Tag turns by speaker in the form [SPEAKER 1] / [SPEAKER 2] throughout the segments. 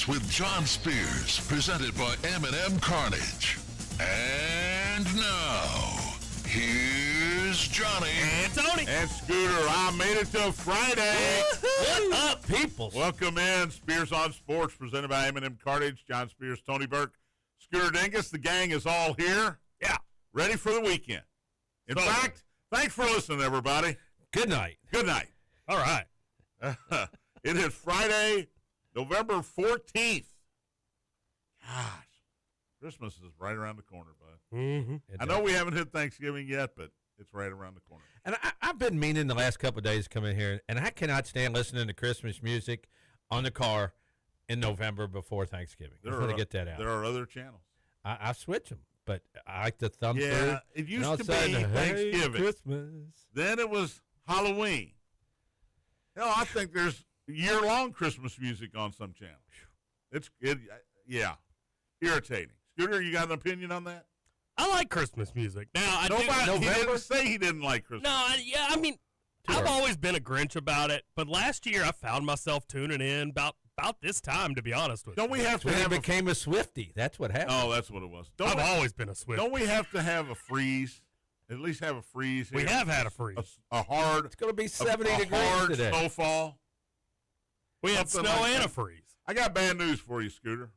[SPEAKER 1] with John Spears, presented by M&M Carnage. And now, here's Johnny.
[SPEAKER 2] And Tony.
[SPEAKER 3] And Scooter. I made it to Friday.
[SPEAKER 2] What up, people?
[SPEAKER 3] Welcome in. Spears on Sports, presented by M&M Carnage. John Spears, Tony Burke, Scooter Dingus. The gang is all here.
[SPEAKER 2] Yeah.
[SPEAKER 3] Ready for the weekend. In fact, thanks for listening, everybody.
[SPEAKER 2] Good night.
[SPEAKER 3] Good night.
[SPEAKER 2] All right.
[SPEAKER 3] It is Friday, November 14th. Gosh, Christmas is right around the corner, bud.
[SPEAKER 2] Mm-hmm.
[SPEAKER 3] I know we haven't hit Thanksgiving yet, but it's right around the corner.
[SPEAKER 4] And I've been meaning the last couple of days to come in here, and I cannot stand listening to Christmas music on the car in November before Thanksgiving. I'm going to get that out.
[SPEAKER 3] There are other channels.
[SPEAKER 4] I switch them, but I like the thumb through.
[SPEAKER 3] Yeah, it used to be Thanksgiving.
[SPEAKER 4] Christmas.
[SPEAKER 3] Then it was Halloween. Hell, I think there's year-long Christmas music on some channels. Yeah, irritating. Scooter, you got an opinion on that?
[SPEAKER 2] I like Christmas music. Now,
[SPEAKER 3] He didn't say he didn't like Christmas.
[SPEAKER 2] I've always been a Grinch about it, but last year I found myself tuning in about this time, to be honest with you.
[SPEAKER 3] Don't we have to
[SPEAKER 4] When
[SPEAKER 3] have
[SPEAKER 4] he became a Swiftie. That's what happened.
[SPEAKER 3] Oh, that's what it was.
[SPEAKER 2] I've always been a Swiftie.
[SPEAKER 3] Don't we have to have a freeze? At least have a freeze here.
[SPEAKER 2] We have had a freeze.
[SPEAKER 3] A hard.
[SPEAKER 4] It's going to be 70
[SPEAKER 3] a
[SPEAKER 4] degrees
[SPEAKER 3] hard
[SPEAKER 4] today.
[SPEAKER 3] snowfall.
[SPEAKER 2] We had
[SPEAKER 3] Something
[SPEAKER 2] snow
[SPEAKER 3] like
[SPEAKER 2] and
[SPEAKER 3] that.
[SPEAKER 2] a freeze.
[SPEAKER 3] I got bad news for you, Scooter.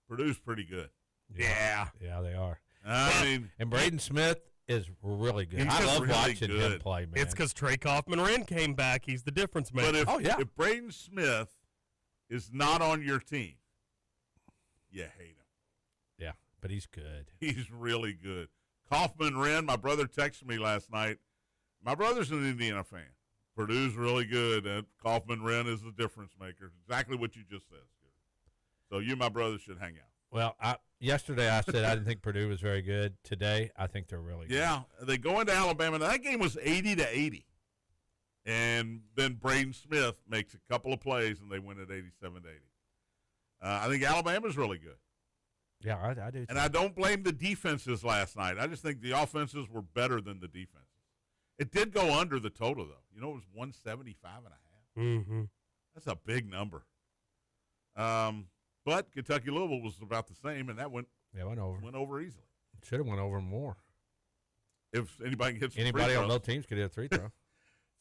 [SPEAKER 3] Purdue's pretty good.
[SPEAKER 2] Yeah.
[SPEAKER 4] Yeah, they are.
[SPEAKER 3] I mean,
[SPEAKER 4] And Braden Smith is really good.
[SPEAKER 3] He's
[SPEAKER 4] I love
[SPEAKER 3] really
[SPEAKER 4] watching
[SPEAKER 3] good.
[SPEAKER 4] him play, man.
[SPEAKER 2] It's because Trey Kaufman-Wren came back. He's the difference maker.
[SPEAKER 3] but if Braden Smith is not on your team, you hate him.
[SPEAKER 4] Yeah, but he's good.
[SPEAKER 3] He's really good. Kaufman-Wren, my brother texted me last night. My brother's an Indiana fan. Purdue's really good, and Kaufman-Wren is the difference maker. Exactly what you just said, Scooter. So you and my brother should hang out.
[SPEAKER 4] Well, yesterday I said I didn't think Purdue was very good. Today, I think they're really good.
[SPEAKER 3] Yeah, they go into Alabama. Now, that game was 80-80. And then Braden Smith makes a couple of plays, and they win at 87-80. I think Alabama's really good.
[SPEAKER 4] Yeah, I do.
[SPEAKER 3] And I don't blame the defenses last night. I just think the offenses were better than the defenses. It did go under the total, though. You know, it was 175 and a half.
[SPEAKER 2] Mm-hmm.
[SPEAKER 3] That's a big number. But Kentucky-Louisville was about the same, and that went over easily.
[SPEAKER 4] Should have went over more.
[SPEAKER 3] If anybody gets
[SPEAKER 4] Anybody on both teams could hit a free throw.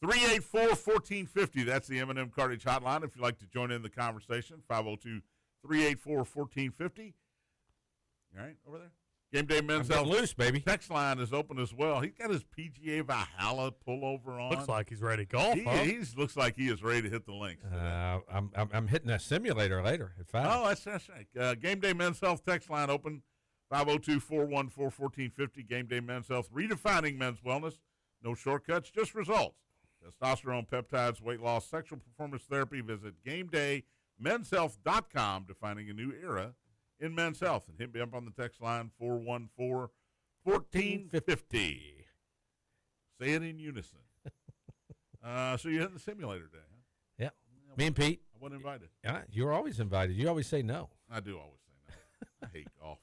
[SPEAKER 3] 384-1450. That's the M&M Cartage hotline. If you'd like to join in the conversation, 502-384-1450. All right, over there. Game Day Men's Health
[SPEAKER 4] loose, baby.
[SPEAKER 3] text line is open as well. He's got his PGA Valhalla pullover on.
[SPEAKER 2] Looks like he's ready to golf,
[SPEAKER 3] He looks like he is ready to hit the links.
[SPEAKER 4] I'm hitting a simulator later at 5.
[SPEAKER 3] Oh, that's right. Game Day Men's Health text line open, 502-414-1450. Game Day Men's Health, redefining men's wellness. No shortcuts, just results. Testosterone, peptides, weight loss, sexual performance therapy. Visit GameDayMen'sHealth.com, defining a new era in men's health. And hit me up on the text line, 414-1450. Say it in unison. So you had the simulator day, huh?
[SPEAKER 4] Yeah. Me and Pete.
[SPEAKER 3] I wasn't invited.
[SPEAKER 4] Yeah, you're always invited. You always say no.
[SPEAKER 3] I do always say no. I hate golf.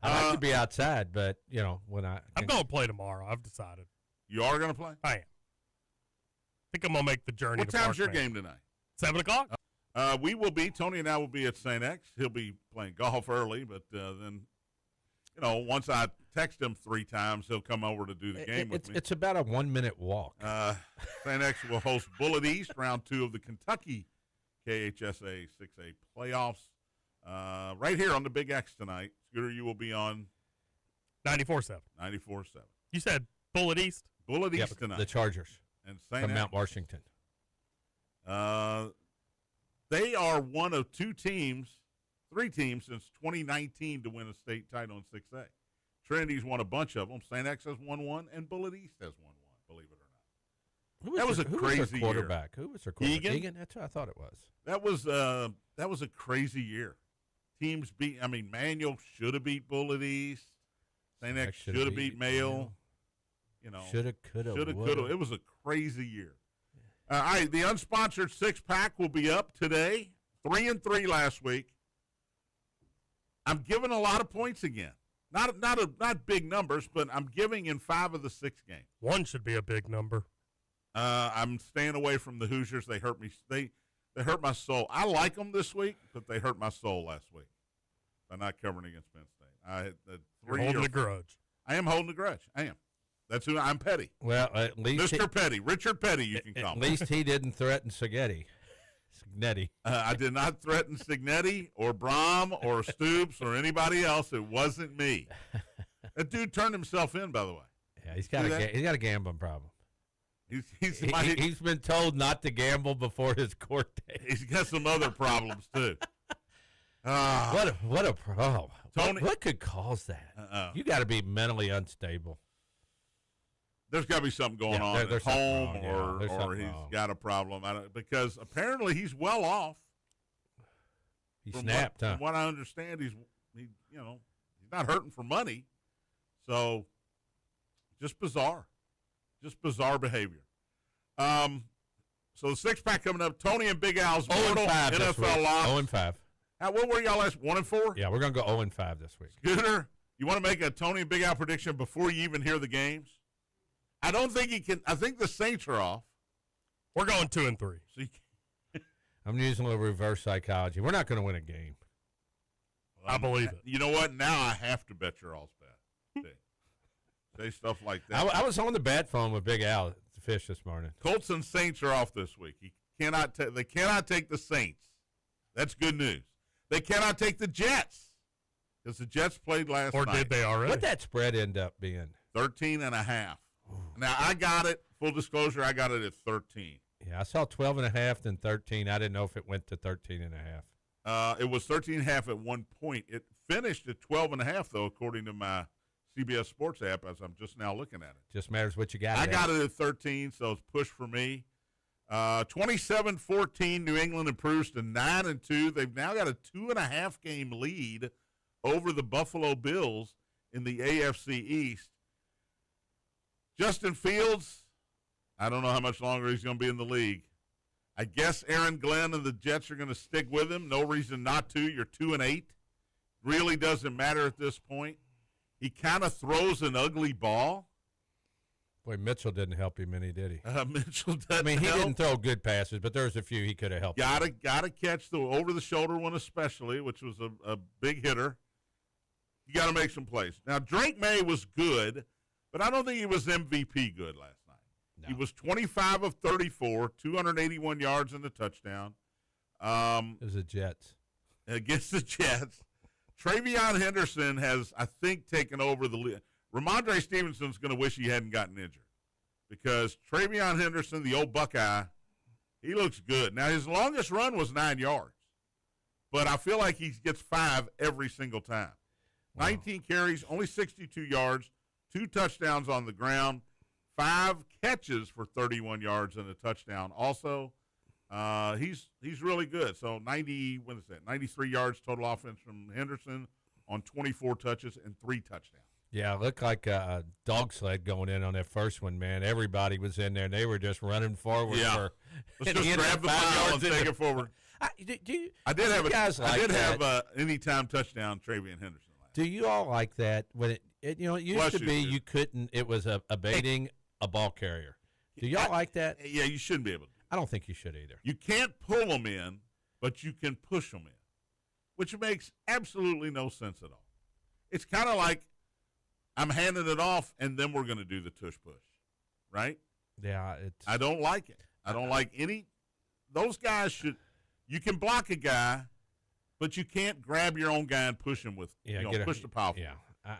[SPEAKER 4] I like to be outside, but, when
[SPEAKER 2] I'm going to play tomorrow. I've decided.
[SPEAKER 3] You are going to play?
[SPEAKER 2] I am. I think I'm going to make the journey
[SPEAKER 3] What
[SPEAKER 2] to
[SPEAKER 3] time's your
[SPEAKER 2] Park Ranch.
[SPEAKER 3] game tonight?
[SPEAKER 2] 7 o'clock?
[SPEAKER 3] Tony and I will be at St. X. He'll be playing golf early, but then, once I text him 3 times, he'll come over to do the game with me.
[SPEAKER 4] It's about a 1-minute walk.
[SPEAKER 3] St. X will host Bullitt East, round 2 of the Kentucky KHSA 6A playoffs, right here on the Big X tonight. Scooter, you will be on
[SPEAKER 2] 94.7.
[SPEAKER 3] 94.7.
[SPEAKER 2] You said Bullitt East?
[SPEAKER 3] Bullitt East tonight.
[SPEAKER 4] The Chargers
[SPEAKER 3] and St.
[SPEAKER 4] from
[SPEAKER 3] X.
[SPEAKER 4] Mount Washington.
[SPEAKER 3] They are one of 3 teams since 2019 to win a state title in 6A. Trinity's won a bunch of them. St. X has won one, and Bullitt East has won one, believe it or not. That was a crazy year.
[SPEAKER 4] Quarterback? Who was their quarterback?
[SPEAKER 3] Egan?
[SPEAKER 4] That's what I thought it was.
[SPEAKER 3] That was a crazy year. Teams beat. Manual should have beat Bullitt East. St. X should have beat Mayo.
[SPEAKER 4] Shoulda, coulda,
[SPEAKER 3] coulda.
[SPEAKER 4] woulda.
[SPEAKER 3] It was a crazy year. All right, the unsponsored 6-pack will be up today. 3-3 last week. I'm giving a lot of points again. Not big numbers, but I'm giving in 5 of the 6 games.
[SPEAKER 2] 1 should be a big number.
[SPEAKER 3] I'm staying away from the Hoosiers. They hurt me. They hurt my soul. I like them this week, but they hurt my soul last week by not covering against Penn State. I had
[SPEAKER 2] You're holding a grudge.
[SPEAKER 3] I am holding a grudge. I am. That's who I'm petty.
[SPEAKER 4] Well, at least
[SPEAKER 3] Mr. Petty, Richard Petty, you can call
[SPEAKER 4] at
[SPEAKER 3] me.
[SPEAKER 4] At least he didn't threaten Signetti.
[SPEAKER 3] I did not threaten Signetti or Brom or Stoops or anybody else. It wasn't me. That dude turned himself in, by the way.
[SPEAKER 4] Yeah, he's got a gambling problem.
[SPEAKER 3] He's
[SPEAKER 4] been told not to gamble before his court date.
[SPEAKER 3] He's got some other problems too.
[SPEAKER 4] Tony, what could cause that? You got to be mentally unstable.
[SPEAKER 3] There's got to be something going on at home, or he's
[SPEAKER 4] wrong.
[SPEAKER 3] got a problem. Because apparently he's well off.
[SPEAKER 4] He snapped,
[SPEAKER 3] From what I understand, he's not hurting for money. So, just bizarre behavior. So the 6-pack coming up. Tony and Big Al's mortal NFL lock.
[SPEAKER 4] 0-5.
[SPEAKER 3] What were y'all last? 1-4?
[SPEAKER 4] Yeah, we're gonna go 0-5 this week.
[SPEAKER 3] Scooter, you want to make a Tony and Big Al prediction before you even hear the games? I don't think he can. I think the Saints are off.
[SPEAKER 2] We're going 2-3.
[SPEAKER 3] So
[SPEAKER 4] I'm using a little reverse psychology. We're not going to win a game.
[SPEAKER 2] I believe it.
[SPEAKER 3] You know what? Now I have to bet your all's bet. Say stuff like that.
[SPEAKER 4] I was on the bat phone with Big Al at the Fish this morning.
[SPEAKER 3] Colts and Saints are off this week. They cannot take the Saints. That's good news. They cannot take the Jets because the Jets played last night.
[SPEAKER 2] Or did they already?
[SPEAKER 4] What'd that spread end up being?
[SPEAKER 3] 13.5. Now, I got it. Full disclosure, I got it at 13.
[SPEAKER 4] Yeah, I saw 12.5 then 13. I didn't know if it went to 13.5.
[SPEAKER 3] It was 13.5 at one point. It finished at 12.5, though, according to my CBS Sports app, as I'm just now looking at it.
[SPEAKER 4] Just matters what you got.
[SPEAKER 3] I got it at 13, so it's push for me. 27-14, New England improves to 9-2. They've now got a 2.5 game lead over the Buffalo Bills in the AFC East. Justin Fields, I don't know how much longer he's going to be in the league. I guess Aaron Glenn and the Jets are going to stick with him. No reason not to. You're 2-8. Really doesn't matter at this point. He kind of throws an ugly ball.
[SPEAKER 4] Boy, Mitchell didn't help him any, did he?
[SPEAKER 3] Mitchell doesn't.
[SPEAKER 4] I mean, he
[SPEAKER 3] help.
[SPEAKER 4] didn't throw good passes, but there was a few he could have helped.
[SPEAKER 3] Gotta catch the over-the-shoulder one especially, which was a big hitter. You got to make some plays. Now, Drake May was good, but I don't think he was MVP good last night.
[SPEAKER 4] No.
[SPEAKER 3] He was 25 of 34, 281 yards and a touchdown.
[SPEAKER 4] It was the Jets.
[SPEAKER 3] Against the Jets. Travion Henderson has, I think, taken over the lead. Ramondre Stevenson's going to wish he hadn't gotten injured because Travion Henderson, the old Buckeye, he looks good. Now, his longest run was 9 yards, but I feel like he gets 5 every single time. Wow. 19 carries, only 62 yards, 2 touchdowns on the ground, 5 catches for 31 yards and a touchdown. Also, he's really good. So 93 yards total offense from Henderson on 24 touches and 3 touchdowns.
[SPEAKER 4] Yeah, it looked like a dog sled going in on that first one, man. Everybody was in there, and they were just running forward.
[SPEAKER 3] Yeah. Let's just grab the ball and take it forward.
[SPEAKER 4] I
[SPEAKER 3] did have a anytime touchdown, Travion Henderson.
[SPEAKER 4] Do you all like that? When it used to be you couldn't. It was abating a ball carrier. Do y'all like that?
[SPEAKER 3] Yeah, you shouldn't be able to.
[SPEAKER 4] I don't think you should either.
[SPEAKER 3] You can't pull them in, but you can push them in, which makes absolutely no sense at all. It's kind of like I'm handing it off, and then we're going to do the tush push, right?
[SPEAKER 4] Yeah,
[SPEAKER 3] I don't like it. I don't like any. Those guys should. You can block a guy, but you can't grab your own guy and push him with. Push the power.
[SPEAKER 4] Yeah,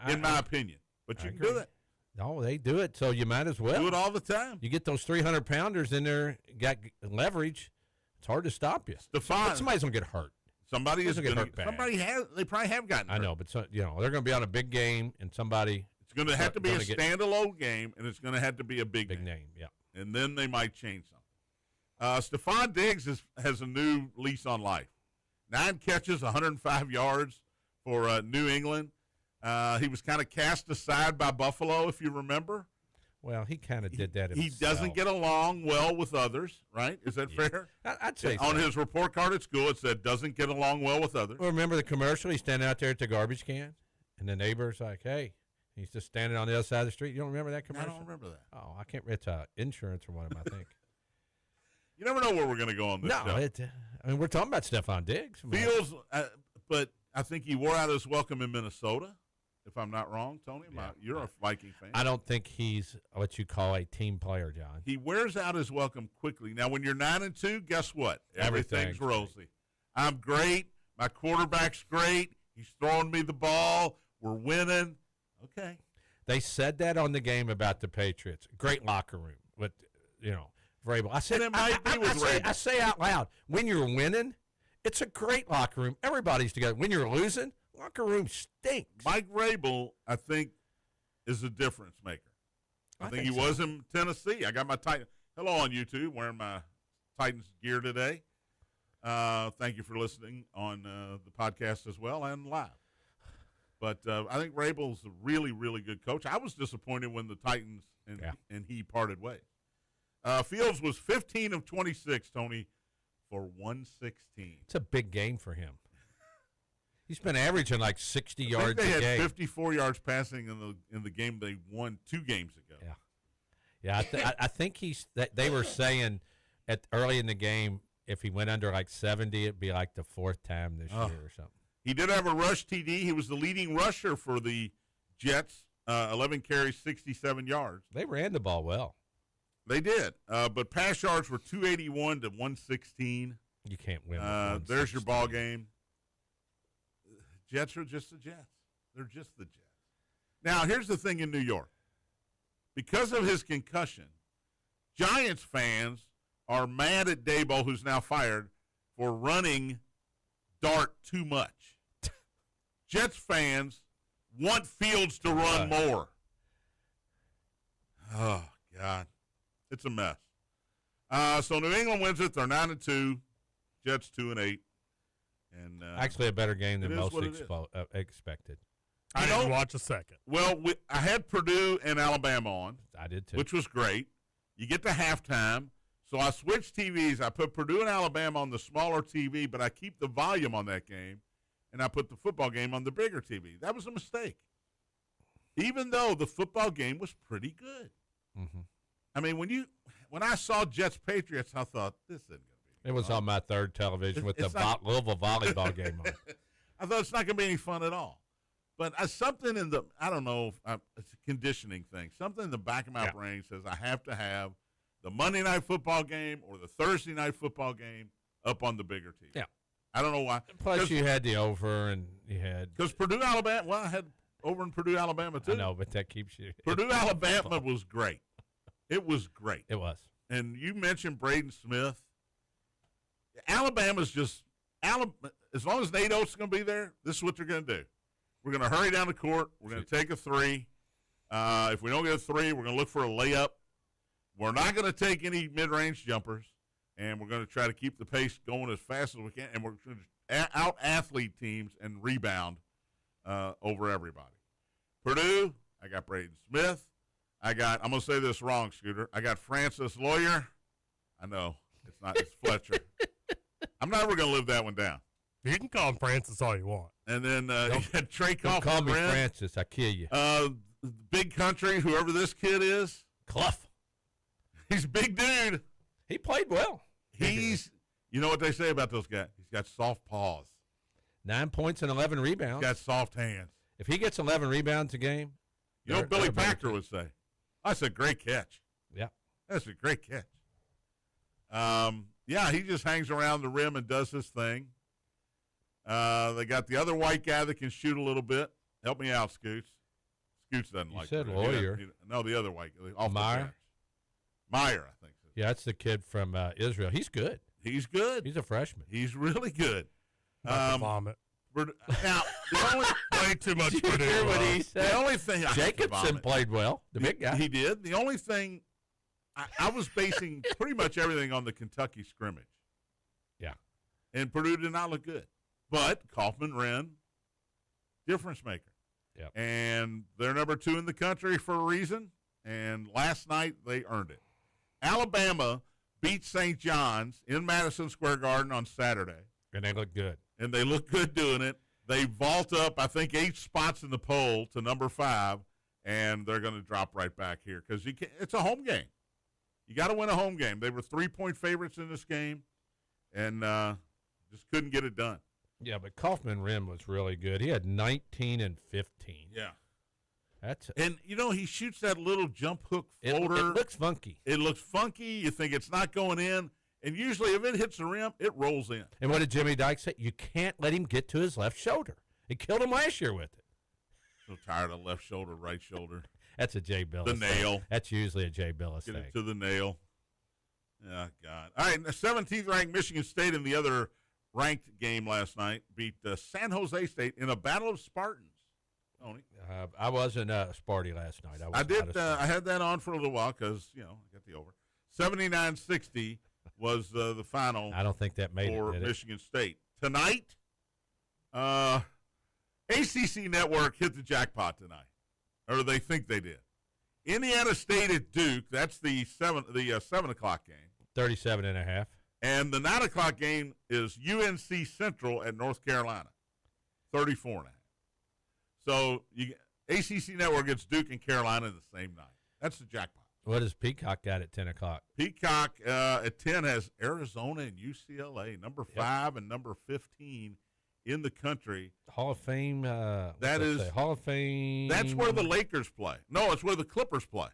[SPEAKER 3] in my opinion, but you can do it.
[SPEAKER 4] No, they do it, so you might as well
[SPEAKER 3] do it all the time.
[SPEAKER 4] You get those 300-pounders in there, got leverage. It's hard to stop you. Somebody's gonna get hurt.
[SPEAKER 3] Somebody is going to get hurt. Somebody has. They probably have gotten hurt.
[SPEAKER 4] I know, but they're going to be on a big game, and somebody.
[SPEAKER 3] It's going to have to be a standalone game, and it's going to have to be a big
[SPEAKER 4] name. Yeah,
[SPEAKER 3] and then they might change something. Stephon Diggs has a new lease on life. 9 catches, 105 yards for New England. He was kind of cast aside by Buffalo, if you remember.
[SPEAKER 4] Well, he kind of did that himself.
[SPEAKER 3] He doesn't get along well with others, right? Is that fair?
[SPEAKER 4] I'd say
[SPEAKER 3] so. On his report card at school, it said, doesn't get along well with others.
[SPEAKER 4] Well, remember the commercial? He's standing out there at the garbage can, and the neighbor's like, hey. He's just standing on the other side of the street. You don't remember that commercial?
[SPEAKER 3] I don't remember that.
[SPEAKER 4] Oh, I can't. It's insurance or one of them, I think.
[SPEAKER 3] You never know where we're going to go on this show.
[SPEAKER 4] I mean, we're talking about Stephon Diggs.
[SPEAKER 3] Fields, but I think he wore out his welcome in Minnesota, if I'm not wrong, Tony. You're a Viking fan.
[SPEAKER 4] I don't think he's what you call a team player, John.
[SPEAKER 3] He wears out his welcome quickly. Now, when you're 9-2, guess what? Everything's rosy. I'm great. My quarterback's great. He's throwing me the ball. We're winning. Okay.
[SPEAKER 4] They said that on the game about the Patriots. Great locker room with, Vrabel. I said
[SPEAKER 3] And it might be with Vrabel.
[SPEAKER 4] I say out loud, when you're winning, it's a great locker room. Everybody's together. When you're losing, locker room stinks.
[SPEAKER 3] Mike Vrabel, I think, is a difference maker. I think he
[SPEAKER 4] so.
[SPEAKER 3] was in Tennessee. I got my Titan. Hello on YouTube, wearing my Titans gear today. Thank you for listening on the podcast as well and live. But I think Vrabel's a really, really good coach. I was disappointed when the Titans and he parted ways. Fields was 15 of 26, Tony, for 116.
[SPEAKER 4] It's a big game for him. He's been averaging like 60 yards
[SPEAKER 3] they
[SPEAKER 4] a
[SPEAKER 3] had
[SPEAKER 4] game.
[SPEAKER 3] 54 yards passing in the game they won 2 games ago.
[SPEAKER 4] Yeah. I think they were saying early in the game, if he went under like 70, it'd be like the 4th time this year or something.
[SPEAKER 3] He did have a rush TD. He was the leading rusher for the Jets, 11 carries, 67 yards.
[SPEAKER 4] They ran the ball well.
[SPEAKER 3] They did, but pass yards were 281 to 116.
[SPEAKER 4] You can't win.
[SPEAKER 3] There's your ball game. Jets are just the Jets. They're just the Jets. Now, here's the thing in New York. Because of his concussion, Giants fans are mad at Daboll, who's now fired, for running Dart too much. Jets fans want Fields to run more. Oh, God. It's a mess. So New England wins it. They're 9-2. Jets 2-8. And
[SPEAKER 4] actually a better game than most expected.
[SPEAKER 2] I didn't watch a second.
[SPEAKER 3] Well, I had Purdue and Alabama on.
[SPEAKER 4] I did too.
[SPEAKER 3] Which was great. You get to halftime. So I switched TVs. I put Purdue and Alabama on the smaller TV, but I keep the volume on that game, and I put the football game on the bigger TV. That was a mistake. Even though the football game was pretty good.
[SPEAKER 4] Mm-hmm.
[SPEAKER 3] I mean, when I saw Jets-Patriots, I thought, this isn't going to be
[SPEAKER 4] It was on my third television with the Louisville volleyball game on.
[SPEAKER 3] I thought it's not going to be any fun at all. But something in the, I don't know, it's a conditioning thing. Something in the back of my brain says I have to have the Monday night football game or the Thursday night football game up on the bigger TV.
[SPEAKER 4] Yeah.
[SPEAKER 3] I don't know why.
[SPEAKER 4] Plus you had the over and you had.
[SPEAKER 3] Because Purdue, Alabama, well, I had over in Purdue, Alabama, too.
[SPEAKER 4] I know, but that keeps you.
[SPEAKER 3] Purdue, Alabama was great. It was great.
[SPEAKER 4] It was.
[SPEAKER 3] And you mentioned Braden Smith. Alabama's just, as long as Nate Oates is going to be there, this is what they're going to do. We're going to hurry down the court. We're going to take a 3. If we don't get a 3, we're going to look for a layup. We're not going to take any mid-range jumpers, and we're going to try to keep the pace going as fast as we can, and we're going to out-athlete teams and rebound over everybody. Purdue, I got Braden Smith. I'm going to say this wrong, Scooter. I got Francis Lawyer. I know. It's Fletcher. I'm never going to live that one down.
[SPEAKER 2] You can call him Francis all you want.
[SPEAKER 3] And then you had Trey Coughlin.
[SPEAKER 4] Call me Francis. I kill you.
[SPEAKER 3] Big Country, whoever this kid is.
[SPEAKER 4] Clough.
[SPEAKER 3] He's a big dude.
[SPEAKER 4] He played well.
[SPEAKER 3] You know what they say about those guys? He's got soft paws.
[SPEAKER 4] 9 points and 11 rebounds.
[SPEAKER 3] He's got soft hands.
[SPEAKER 4] If he gets 11 rebounds a game.
[SPEAKER 3] You know what Billy Packer would say? That's a great catch.
[SPEAKER 4] Yeah.
[SPEAKER 3] That's a great catch. He just hangs around the rim and does his thing. They got the other white guy that can shoot a little bit. Help me out, Scoots. Scoots doesn't like
[SPEAKER 4] said
[SPEAKER 3] it.
[SPEAKER 4] Lawyer.
[SPEAKER 3] No, the other white guy.
[SPEAKER 4] Meyer?
[SPEAKER 3] Meyer, I think so.
[SPEAKER 4] Yeah, that's the kid from Israel. He's good.
[SPEAKER 3] He's good.
[SPEAKER 4] He's a freshman.
[SPEAKER 3] He's really good.
[SPEAKER 2] Vomit.
[SPEAKER 3] Now, the only
[SPEAKER 2] way too much
[SPEAKER 4] Did you hear what he said?
[SPEAKER 3] The only thing
[SPEAKER 4] Jacobson played well. The big guy.
[SPEAKER 3] He did. The only thing I was basing pretty much everything on the Kentucky scrimmage.
[SPEAKER 4] Yeah.
[SPEAKER 3] And Purdue did not look good. But Kaufman Wren, difference maker.
[SPEAKER 4] Yeah.
[SPEAKER 3] And they're number 2 in the country for a reason. And last night they earned it. Alabama beat St. John's in Madison Square Garden on Saturday.
[SPEAKER 4] And they look good.
[SPEAKER 3] And they look good doing it. They vault up, I think, 8 spots in the poll to number 5, and they're going to drop right back here because it's a home game. You got to win a home game. They were 3-point favorites in this game, and just couldn't get it done.
[SPEAKER 4] Yeah, but Kaufman Rim was really good. He had 19 and 15.
[SPEAKER 3] Yeah.
[SPEAKER 4] And
[SPEAKER 3] he shoots that little jump hook floater.
[SPEAKER 4] It looks funky.
[SPEAKER 3] It looks funky. You think it's not going in. And usually if it hits the rim, it rolls in.
[SPEAKER 4] And what did Jimmy Dykes say? You can't let him get to his left shoulder. He killed him last year with it.
[SPEAKER 3] So tired of left shoulder, right shoulder.
[SPEAKER 4] That's a Jay Billis
[SPEAKER 3] The nail.
[SPEAKER 4] thing. That's usually a Jay Billis
[SPEAKER 3] Get
[SPEAKER 4] thing.
[SPEAKER 3] it to the nail. Oh, God. All right, the 17th ranked Michigan State in the other ranked game last night beat San Jose State in a battle of Spartans. Tony.
[SPEAKER 4] I wasn't Sparty last night.
[SPEAKER 3] I did. I had that on for a little while because, I got the over. 79-60 was the final.
[SPEAKER 4] I don't think that made
[SPEAKER 3] for
[SPEAKER 4] it, did
[SPEAKER 3] Michigan State. Tonight, ACC Network hit the jackpot tonight, or they think they did. Indiana State at Duke. That's the 7 o'clock game.
[SPEAKER 4] 37.5.
[SPEAKER 3] And the 9 o'clock game is UNC Central at North Carolina, 34.5. So ACC Network gets Duke and Carolina the same night. That's the jackpot.
[SPEAKER 4] What does Peacock got at 10 o'clock?
[SPEAKER 3] Peacock at 10 has Arizona and UCLA, number 5 and number 15 in the country.
[SPEAKER 4] Hall of Fame.
[SPEAKER 3] That is
[SPEAKER 4] Hall of Fame.
[SPEAKER 3] That's where the Lakers play. No, it's where the Clippers play.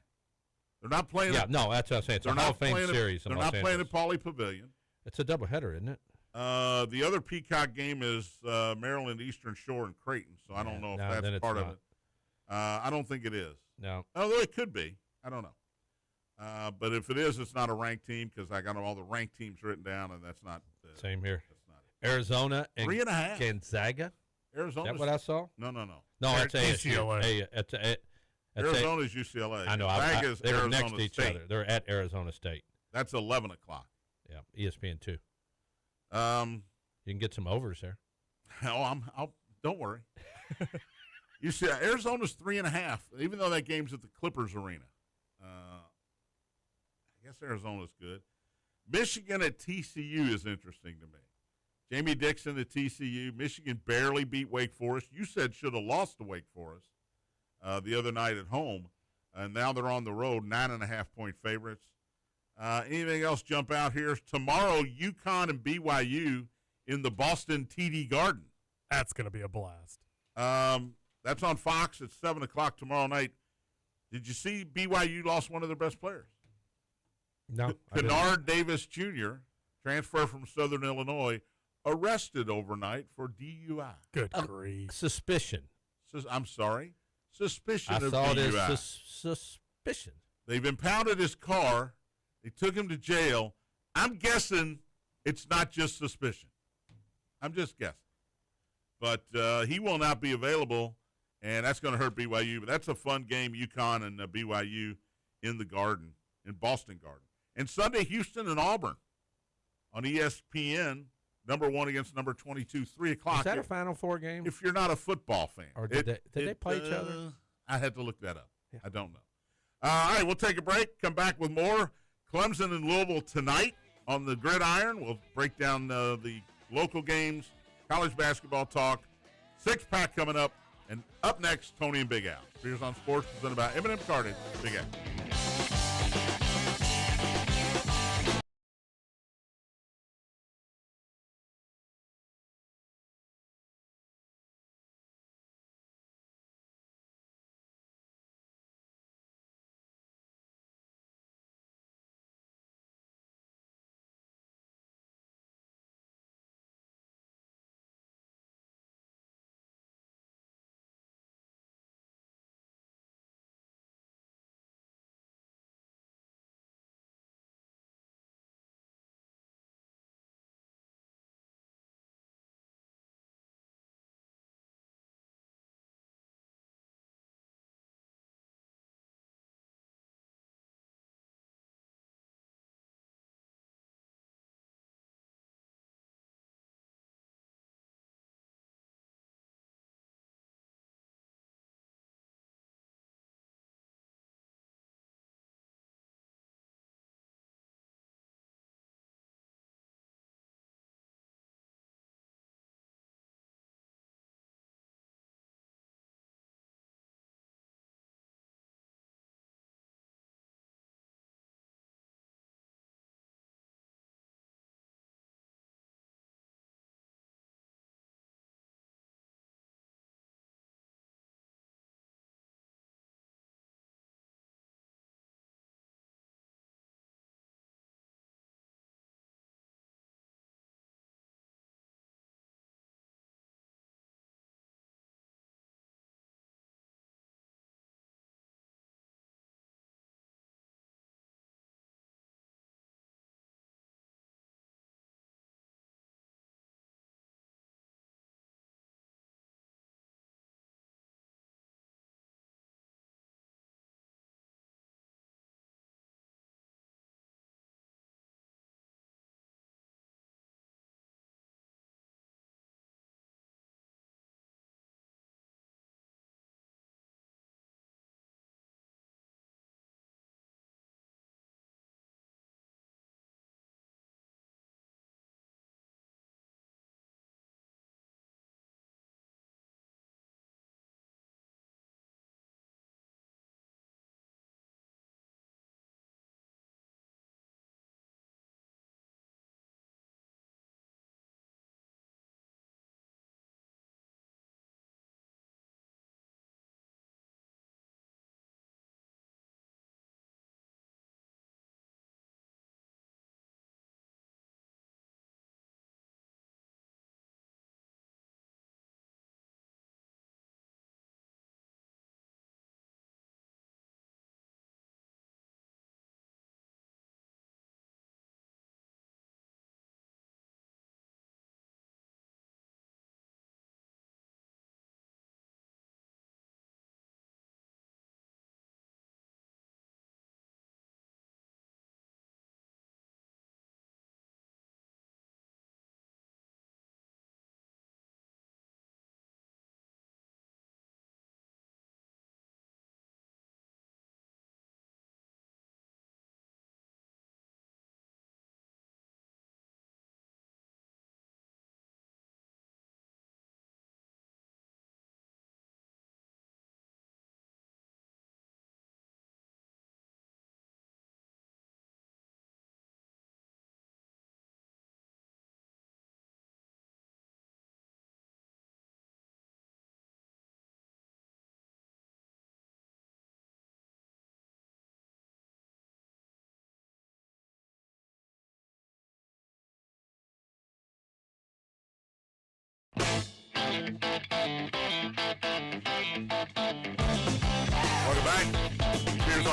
[SPEAKER 3] They're not playing.
[SPEAKER 4] Yeah, no, that's what I'm saying. It's a Hall of Fame series.
[SPEAKER 3] They're not playing at Pauley Pavilion.
[SPEAKER 4] It's a doubleheader, isn't it?
[SPEAKER 3] The other Peacock game is Maryland Eastern Shore and Creighton, so I don't know if that's part of it. I don't think it is.
[SPEAKER 4] No.
[SPEAKER 3] Although it could be. I don't know. But if it is, it's not a ranked team because I got all the ranked teams written down, and that's not.
[SPEAKER 4] Same here.
[SPEAKER 3] That's not it.
[SPEAKER 4] Arizona and
[SPEAKER 3] 3.5.
[SPEAKER 4] Gonzaga.
[SPEAKER 3] Arizona.
[SPEAKER 4] Is that what I saw?
[SPEAKER 3] No.
[SPEAKER 4] No, that's
[SPEAKER 2] UCLA.
[SPEAKER 3] Arizona's UCLA.
[SPEAKER 4] I know.
[SPEAKER 3] Gonzaga's
[SPEAKER 4] They were
[SPEAKER 3] Arizona
[SPEAKER 4] next to each
[SPEAKER 3] State.
[SPEAKER 4] other. They're at Arizona State.
[SPEAKER 3] That's 11 o'clock.
[SPEAKER 4] Yeah, ESPN 2.
[SPEAKER 3] You
[SPEAKER 4] can get some overs there.
[SPEAKER 3] Don't worry. You see, Arizona's 3.5, even though that game's at the Clippers Arena. I guess Arizona's good. Michigan at TCU is interesting to me. Jamie Dixon at TCU. Michigan barely beat Wake Forest. You said should have lost to Wake Forest the other night at home, and now they're on the road, 9.5-point favorites. Anything else jump out here? Tomorrow, UConn and BYU in the Boston TD Garden.
[SPEAKER 2] That's going to be a blast.
[SPEAKER 3] That's on Fox at 7 o'clock tomorrow night. Did you see BYU lost one of their best players?
[SPEAKER 4] No.
[SPEAKER 3] Kennard Davis Jr., transfer from Southern Illinois, arrested overnight for DUI.
[SPEAKER 2] Good grief.
[SPEAKER 4] Suspicion.
[SPEAKER 3] I'm sorry. Suspicion
[SPEAKER 4] I
[SPEAKER 3] of
[SPEAKER 4] saw
[SPEAKER 3] DUI.
[SPEAKER 4] this suspicion.
[SPEAKER 3] They've impounded his car. They took him to jail. I'm guessing it's not just suspicion. I'm just guessing. But he will not be available, and that's going to hurt BYU. But that's a fun game, UConn and BYU in the Garden, in Boston Garden. And Sunday, Houston and Auburn on ESPN, number 1 against number 22, 3 o'clock.
[SPEAKER 4] Is that a Final Four game?
[SPEAKER 3] If you're not a football fan.
[SPEAKER 4] Or did they play each other?
[SPEAKER 3] I had to look that up.
[SPEAKER 4] Yeah.
[SPEAKER 3] I don't know. All right, we'll take a break, come back with more. Clemson and Louisville tonight on the gridiron. We'll break down the local games, college basketball talk, six-pack coming up, and up next, Tony and Big Al. Spears on Sports presented by M&M Cartage. Big Al.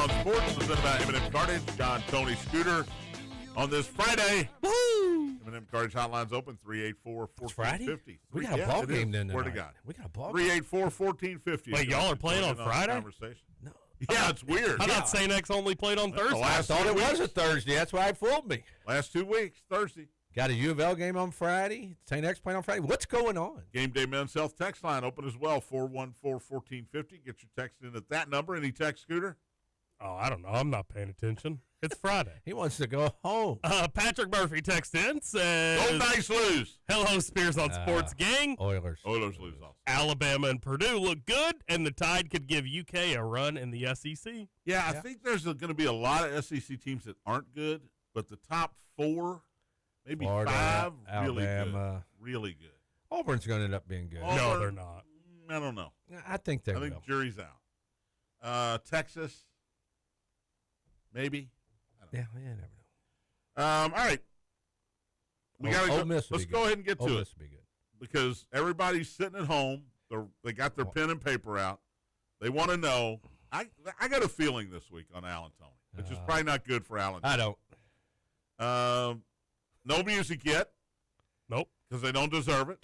[SPEAKER 3] on Sports, presented by M&M Cartage. John, Tony, Scooter on this Friday.
[SPEAKER 2] Woo!
[SPEAKER 3] M&M Cartage hotline's open, 384-1450.
[SPEAKER 4] We got a ball game then
[SPEAKER 3] Swear to
[SPEAKER 4] tonight.
[SPEAKER 3] God.
[SPEAKER 4] We got a ball game.
[SPEAKER 3] 384-1450.
[SPEAKER 2] Wait, y'all are playing on Friday?
[SPEAKER 3] Conversation.
[SPEAKER 4] No.
[SPEAKER 3] Yeah, it's weird.
[SPEAKER 2] I thought St. X only played on Thursday.
[SPEAKER 4] I thought it was a Thursday. That's why it fooled me.
[SPEAKER 3] Last 2 weeks, Thursday.
[SPEAKER 4] Got a U of L game on Friday. St. X playing on Friday. What's going on?
[SPEAKER 3] Game Day Men's Health text line open as well, 414-1450. Get your text in at that number. Any text, Scooter?
[SPEAKER 2] Oh, I don't know. I'm not paying attention. It's Friday.
[SPEAKER 4] He wants to go home.
[SPEAKER 2] Patrick Murphy texts in, says,
[SPEAKER 3] Old Dice lose.
[SPEAKER 2] hello, Spears on Sports Gang.
[SPEAKER 4] Oilers.
[SPEAKER 3] Oilers lose also.
[SPEAKER 2] Alabama and Purdue look good, and the Tide could give UK a run in the SEC.
[SPEAKER 3] Yeah, I think there's going to be a lot of SEC teams that aren't good, but the top 4, maybe
[SPEAKER 4] Florida,
[SPEAKER 3] 5,
[SPEAKER 4] Alabama.
[SPEAKER 3] really good.
[SPEAKER 4] Auburn's going to end up being good.
[SPEAKER 3] Auburn,
[SPEAKER 2] No, they're not.
[SPEAKER 3] I don't know.
[SPEAKER 4] I think they
[SPEAKER 3] I
[SPEAKER 4] will.
[SPEAKER 3] think jury's out. Texas, maybe.
[SPEAKER 4] Yeah, you never know.
[SPEAKER 3] All right. We got to
[SPEAKER 4] Ole
[SPEAKER 3] go.
[SPEAKER 4] Miss will
[SPEAKER 3] Let's
[SPEAKER 4] be
[SPEAKER 3] go
[SPEAKER 4] good.
[SPEAKER 3] ahead and get
[SPEAKER 4] Ole
[SPEAKER 3] to
[SPEAKER 4] Miss
[SPEAKER 3] it
[SPEAKER 4] will be good.
[SPEAKER 3] because everybody's sitting at home. They got their pen and paper out. They want to know. I got a feeling this week on Allen Tony, which is probably not good for Allen.
[SPEAKER 4] I don't.
[SPEAKER 3] No music yet
[SPEAKER 2] Nope.
[SPEAKER 3] because they don't deserve it.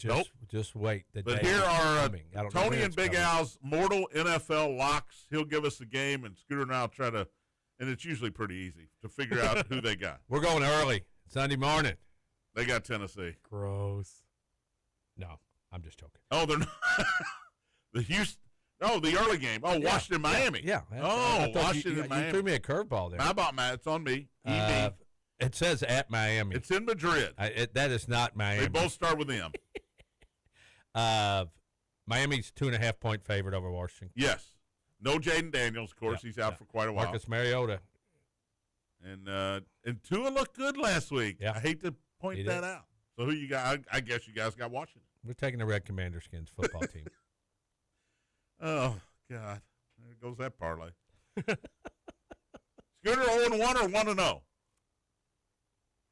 [SPEAKER 4] Just wait. The
[SPEAKER 3] But
[SPEAKER 4] day
[SPEAKER 3] here
[SPEAKER 4] is
[SPEAKER 3] are
[SPEAKER 4] coming. I don't know
[SPEAKER 3] Tony
[SPEAKER 4] when
[SPEAKER 3] and
[SPEAKER 4] it's
[SPEAKER 3] Big
[SPEAKER 4] coming.
[SPEAKER 3] Al's mortal NFL locks. He'll give us a game, and Scooter and I'll try to, and it's usually pretty easy to figure out who they got.
[SPEAKER 4] We're going early. Sunday morning.
[SPEAKER 3] They got Tennessee.
[SPEAKER 2] Gross.
[SPEAKER 4] No, I'm just joking.
[SPEAKER 3] Oh, they're not. The Houston. Oh, the early game. Oh, Washington, Miami.
[SPEAKER 4] Yeah.
[SPEAKER 3] Oh,
[SPEAKER 4] I thought
[SPEAKER 3] Washington,
[SPEAKER 4] you
[SPEAKER 3] Miami.
[SPEAKER 4] threw me a curveball there.
[SPEAKER 3] How about Matt? It's on me. EB.
[SPEAKER 4] It says at Miami.
[SPEAKER 3] It's in Madrid.
[SPEAKER 4] That is not Miami.
[SPEAKER 3] They both start with M.
[SPEAKER 4] Miami's 2.5-point favorite over Washington.
[SPEAKER 3] Yes. No Jaden Daniels, of course.
[SPEAKER 4] Yeah,
[SPEAKER 3] He's out
[SPEAKER 4] yeah.
[SPEAKER 3] for quite a while.
[SPEAKER 4] Marcus Mariota.
[SPEAKER 3] And Tua looked good last week.
[SPEAKER 4] Yeah.
[SPEAKER 3] I hate to point
[SPEAKER 4] He
[SPEAKER 3] that
[SPEAKER 4] did.
[SPEAKER 3] out. So who you got? I guess you guys got Washington.
[SPEAKER 4] We're taking the Red Commander Skins football team.
[SPEAKER 3] Oh, God. There goes that parlay. Scooter 0-1 or 1-0?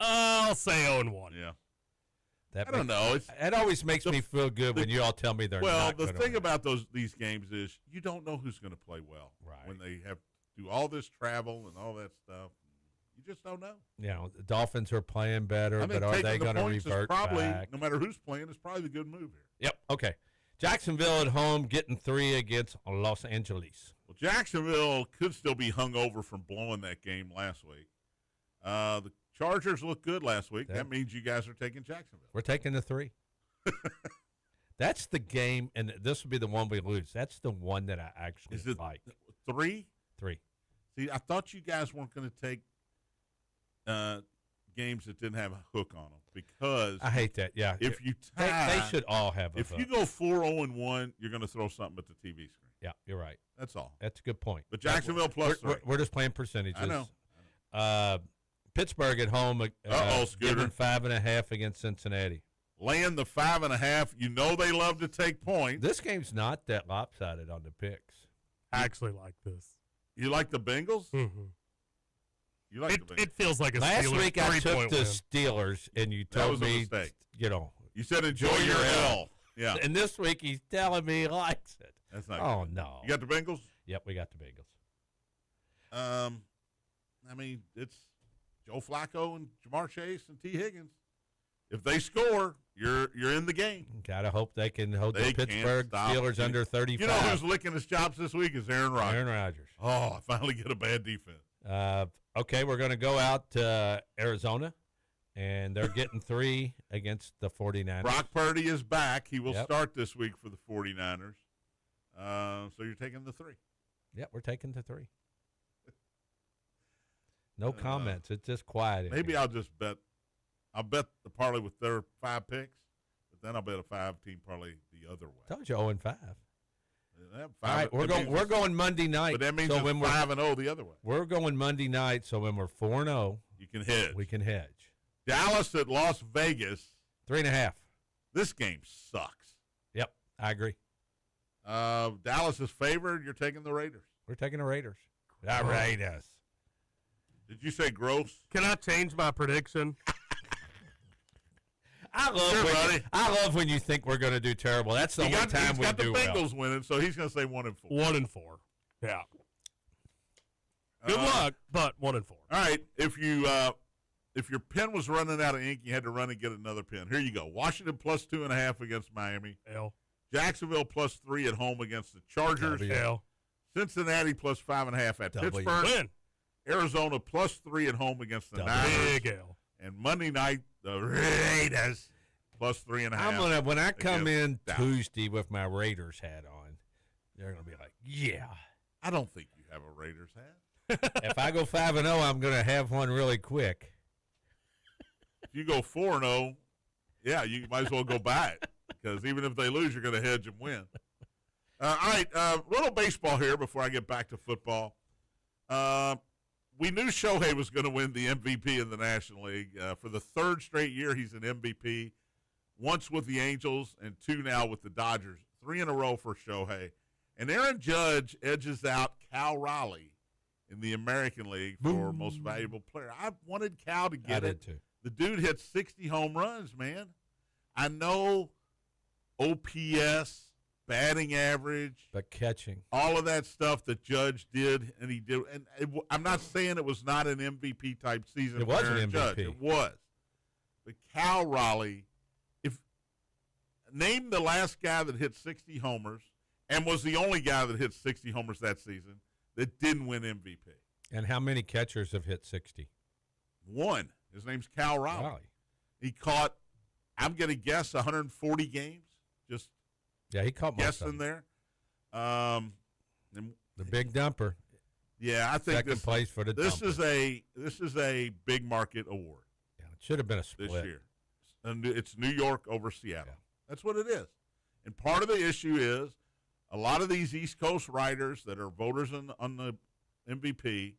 [SPEAKER 2] I'll say 0-1.
[SPEAKER 3] Yeah.
[SPEAKER 4] That
[SPEAKER 3] I don't know.
[SPEAKER 4] It always makes me feel good when you all tell me they're
[SPEAKER 3] Well,
[SPEAKER 4] not
[SPEAKER 3] the
[SPEAKER 4] gonna
[SPEAKER 3] thing
[SPEAKER 4] win.
[SPEAKER 3] about these games is you don't know who's going to play well.
[SPEAKER 4] Right.
[SPEAKER 3] When they have to do all this travel and all that stuff. You just don't know.
[SPEAKER 4] You know, the Dolphins are playing better,
[SPEAKER 3] I think
[SPEAKER 4] but are
[SPEAKER 3] taking
[SPEAKER 4] they
[SPEAKER 3] the
[SPEAKER 4] going to
[SPEAKER 3] points is
[SPEAKER 4] revert
[SPEAKER 3] probably,
[SPEAKER 4] back?
[SPEAKER 3] no matter who's playing, is probably the good move here.
[SPEAKER 4] Yep. Okay. Jacksonville at home getting 3 against Los Angeles.
[SPEAKER 3] Well, Jacksonville could still be hung over from blowing that game last week. The Chargers looked good last week.
[SPEAKER 4] Yeah.
[SPEAKER 3] That means you guys are taking Jacksonville.
[SPEAKER 4] We're taking the 3. That's the game, and this will be the one we lose. That's the one that I actually
[SPEAKER 3] Is it
[SPEAKER 4] like.
[SPEAKER 3] 3?
[SPEAKER 4] 3.
[SPEAKER 3] See, I thought you guys weren't going to take games that didn't have a hook on them because
[SPEAKER 4] I hate that. Yeah.
[SPEAKER 3] if you
[SPEAKER 4] they
[SPEAKER 3] tie,
[SPEAKER 4] should all have a
[SPEAKER 3] if
[SPEAKER 4] hook.
[SPEAKER 3] you go 4-0-1, you're going to throw something at the TV screen.
[SPEAKER 4] Yeah, you're right.
[SPEAKER 3] That's all.
[SPEAKER 4] That's a good point.
[SPEAKER 3] But Jacksonville plus 3.
[SPEAKER 4] We're just playing percentages.
[SPEAKER 3] I know.
[SPEAKER 4] Pittsburgh at home,
[SPEAKER 3] Scooter.
[SPEAKER 4] giving 5.5 against Cincinnati.
[SPEAKER 3] Laying the 5.5. You know they love to take points.
[SPEAKER 4] This game's not that lopsided on the picks.
[SPEAKER 2] I actually like this.
[SPEAKER 3] You like the Bengals?
[SPEAKER 2] Mm-hmm.
[SPEAKER 3] You like the Bengals?
[SPEAKER 2] It feels like a
[SPEAKER 4] Last
[SPEAKER 2] Steelers
[SPEAKER 4] week I took
[SPEAKER 2] three-point
[SPEAKER 4] the
[SPEAKER 2] win.
[SPEAKER 4] Steelers, and you
[SPEAKER 3] That
[SPEAKER 4] told
[SPEAKER 3] was a
[SPEAKER 4] me,
[SPEAKER 3] mistake.
[SPEAKER 4] you know.
[SPEAKER 3] You said enjoy your L. Yeah.
[SPEAKER 4] And this week he's telling me he likes it.
[SPEAKER 3] That's not
[SPEAKER 4] Oh,
[SPEAKER 3] good.
[SPEAKER 4] no.
[SPEAKER 3] You got the Bengals?
[SPEAKER 4] Yep, we got the Bengals.
[SPEAKER 3] I mean, it's Joe Flacco and Jamar Chase and T. Higgins. If they score, you're in the game.
[SPEAKER 4] Gotta hope they can hold
[SPEAKER 3] They
[SPEAKER 4] the
[SPEAKER 3] can't
[SPEAKER 4] Pittsburgh
[SPEAKER 3] stop.
[SPEAKER 4] Steelers under 35.
[SPEAKER 3] You know who's licking his chops this week is Aaron Rodgers.
[SPEAKER 4] Aaron Rodgers.
[SPEAKER 3] Oh, I finally get a bad defense.
[SPEAKER 4] Okay, we're going to go out to Arizona, and they're getting 3 against the 49ers.
[SPEAKER 3] Brock Purdy is back. He will
[SPEAKER 4] Yep.
[SPEAKER 3] start this week for the 49ers. So you're taking the 3.
[SPEAKER 4] Yep, we're taking the 3. No comments. It's just quiet. in
[SPEAKER 3] Maybe
[SPEAKER 4] here.
[SPEAKER 3] I'll just bet. I'll bet the parlay with their 5 picks, but then I'll bet a 5-team parlay the other way.
[SPEAKER 4] Told you 0-5.
[SPEAKER 3] Yeah,
[SPEAKER 4] All right, we're going Monday night.
[SPEAKER 3] But that means
[SPEAKER 4] so
[SPEAKER 3] it's
[SPEAKER 4] when
[SPEAKER 3] 5-0 the other way.
[SPEAKER 4] we're going Monday night, so when we're 4-0,
[SPEAKER 3] You can hedge.
[SPEAKER 4] we can hedge.
[SPEAKER 3] Dallas at Las Vegas.
[SPEAKER 4] 3.5.
[SPEAKER 3] This game sucks.
[SPEAKER 4] Yep, I agree.
[SPEAKER 3] Dallas is favored. You're taking the Raiders.
[SPEAKER 4] We're taking the Raiders. The Raiders.
[SPEAKER 3] Did you say gross?
[SPEAKER 2] Can I change my prediction?
[SPEAKER 4] I love when you think we're going to do terrible. That's the only time
[SPEAKER 3] he's
[SPEAKER 4] we
[SPEAKER 3] got
[SPEAKER 4] do
[SPEAKER 3] the
[SPEAKER 4] well.
[SPEAKER 3] Bengals winning, so he's going to say 1-4.
[SPEAKER 2] 1-4. Yeah. Good luck, but 1-4.
[SPEAKER 3] All right, if your pen was running out of ink, you had to run and get another pen. Here you go. Washington plus 2.5 against Miami.
[SPEAKER 2] L.
[SPEAKER 3] Jacksonville plus 3 at home against the Chargers.
[SPEAKER 2] L.
[SPEAKER 3] Cincinnati plus 5.5 at
[SPEAKER 4] W.
[SPEAKER 3] Pittsburgh.
[SPEAKER 2] Win.
[SPEAKER 3] Arizona plus 3 at home against the Niners.
[SPEAKER 2] Big L.
[SPEAKER 3] And Monday night, the Raiders plus 3.5.
[SPEAKER 4] When I come in
[SPEAKER 3] Dallas.
[SPEAKER 4] Tuesday with my Raiders hat on, they're gonna be like, yeah.
[SPEAKER 3] I don't think you have a Raiders hat.
[SPEAKER 4] If I go 5-0, I'm gonna have one really quick.
[SPEAKER 3] If you go 4-0, yeah, you might as well go buy it because even if they lose, you're going to hedge and win. All right, little baseball here before I get back to football. We knew Shohei was going to win the MVP in the National League. For the third straight year, he's an MVP, once with the Angels and 2 now with the Dodgers. 3 in a row for Shohei. And Aaron Judge edges out Cal Raleigh in the American League for most valuable player. I wanted Cal to get
[SPEAKER 4] I
[SPEAKER 3] it.
[SPEAKER 4] did too.
[SPEAKER 3] The dude hit 60 home runs, man. I know OPS, batting average,
[SPEAKER 4] But catching.
[SPEAKER 3] all of that stuff that Judge did, and he did. And I'm not saying it was not an MVP type season.
[SPEAKER 4] It was
[SPEAKER 3] for
[SPEAKER 4] an
[SPEAKER 3] Aaron Judge.
[SPEAKER 4] MVP.
[SPEAKER 3] It was. But Cal Raleigh, name the last guy that hit 60 homers and was the only guy that hit 60 homers that season that didn't win MVP.
[SPEAKER 4] And how many catchers have hit 60?
[SPEAKER 3] One. His name's Cal Raleigh.
[SPEAKER 4] Raleigh.
[SPEAKER 3] He caught, I'm going to guess, 140 games. Just
[SPEAKER 4] Yeah, he caught most of
[SPEAKER 3] guessing
[SPEAKER 4] them.
[SPEAKER 3] there. And
[SPEAKER 4] The big dumper.
[SPEAKER 3] yeah, I think
[SPEAKER 4] Second place for the
[SPEAKER 3] this
[SPEAKER 4] dumper.
[SPEAKER 3] is a big market award
[SPEAKER 4] Yeah, it should have been a
[SPEAKER 3] this
[SPEAKER 4] split.
[SPEAKER 3] year. And it's New York over Seattle.
[SPEAKER 4] Yeah.
[SPEAKER 3] That's what it is. And part of the issue is a lot of these East Coast writers that are voters on the MVP,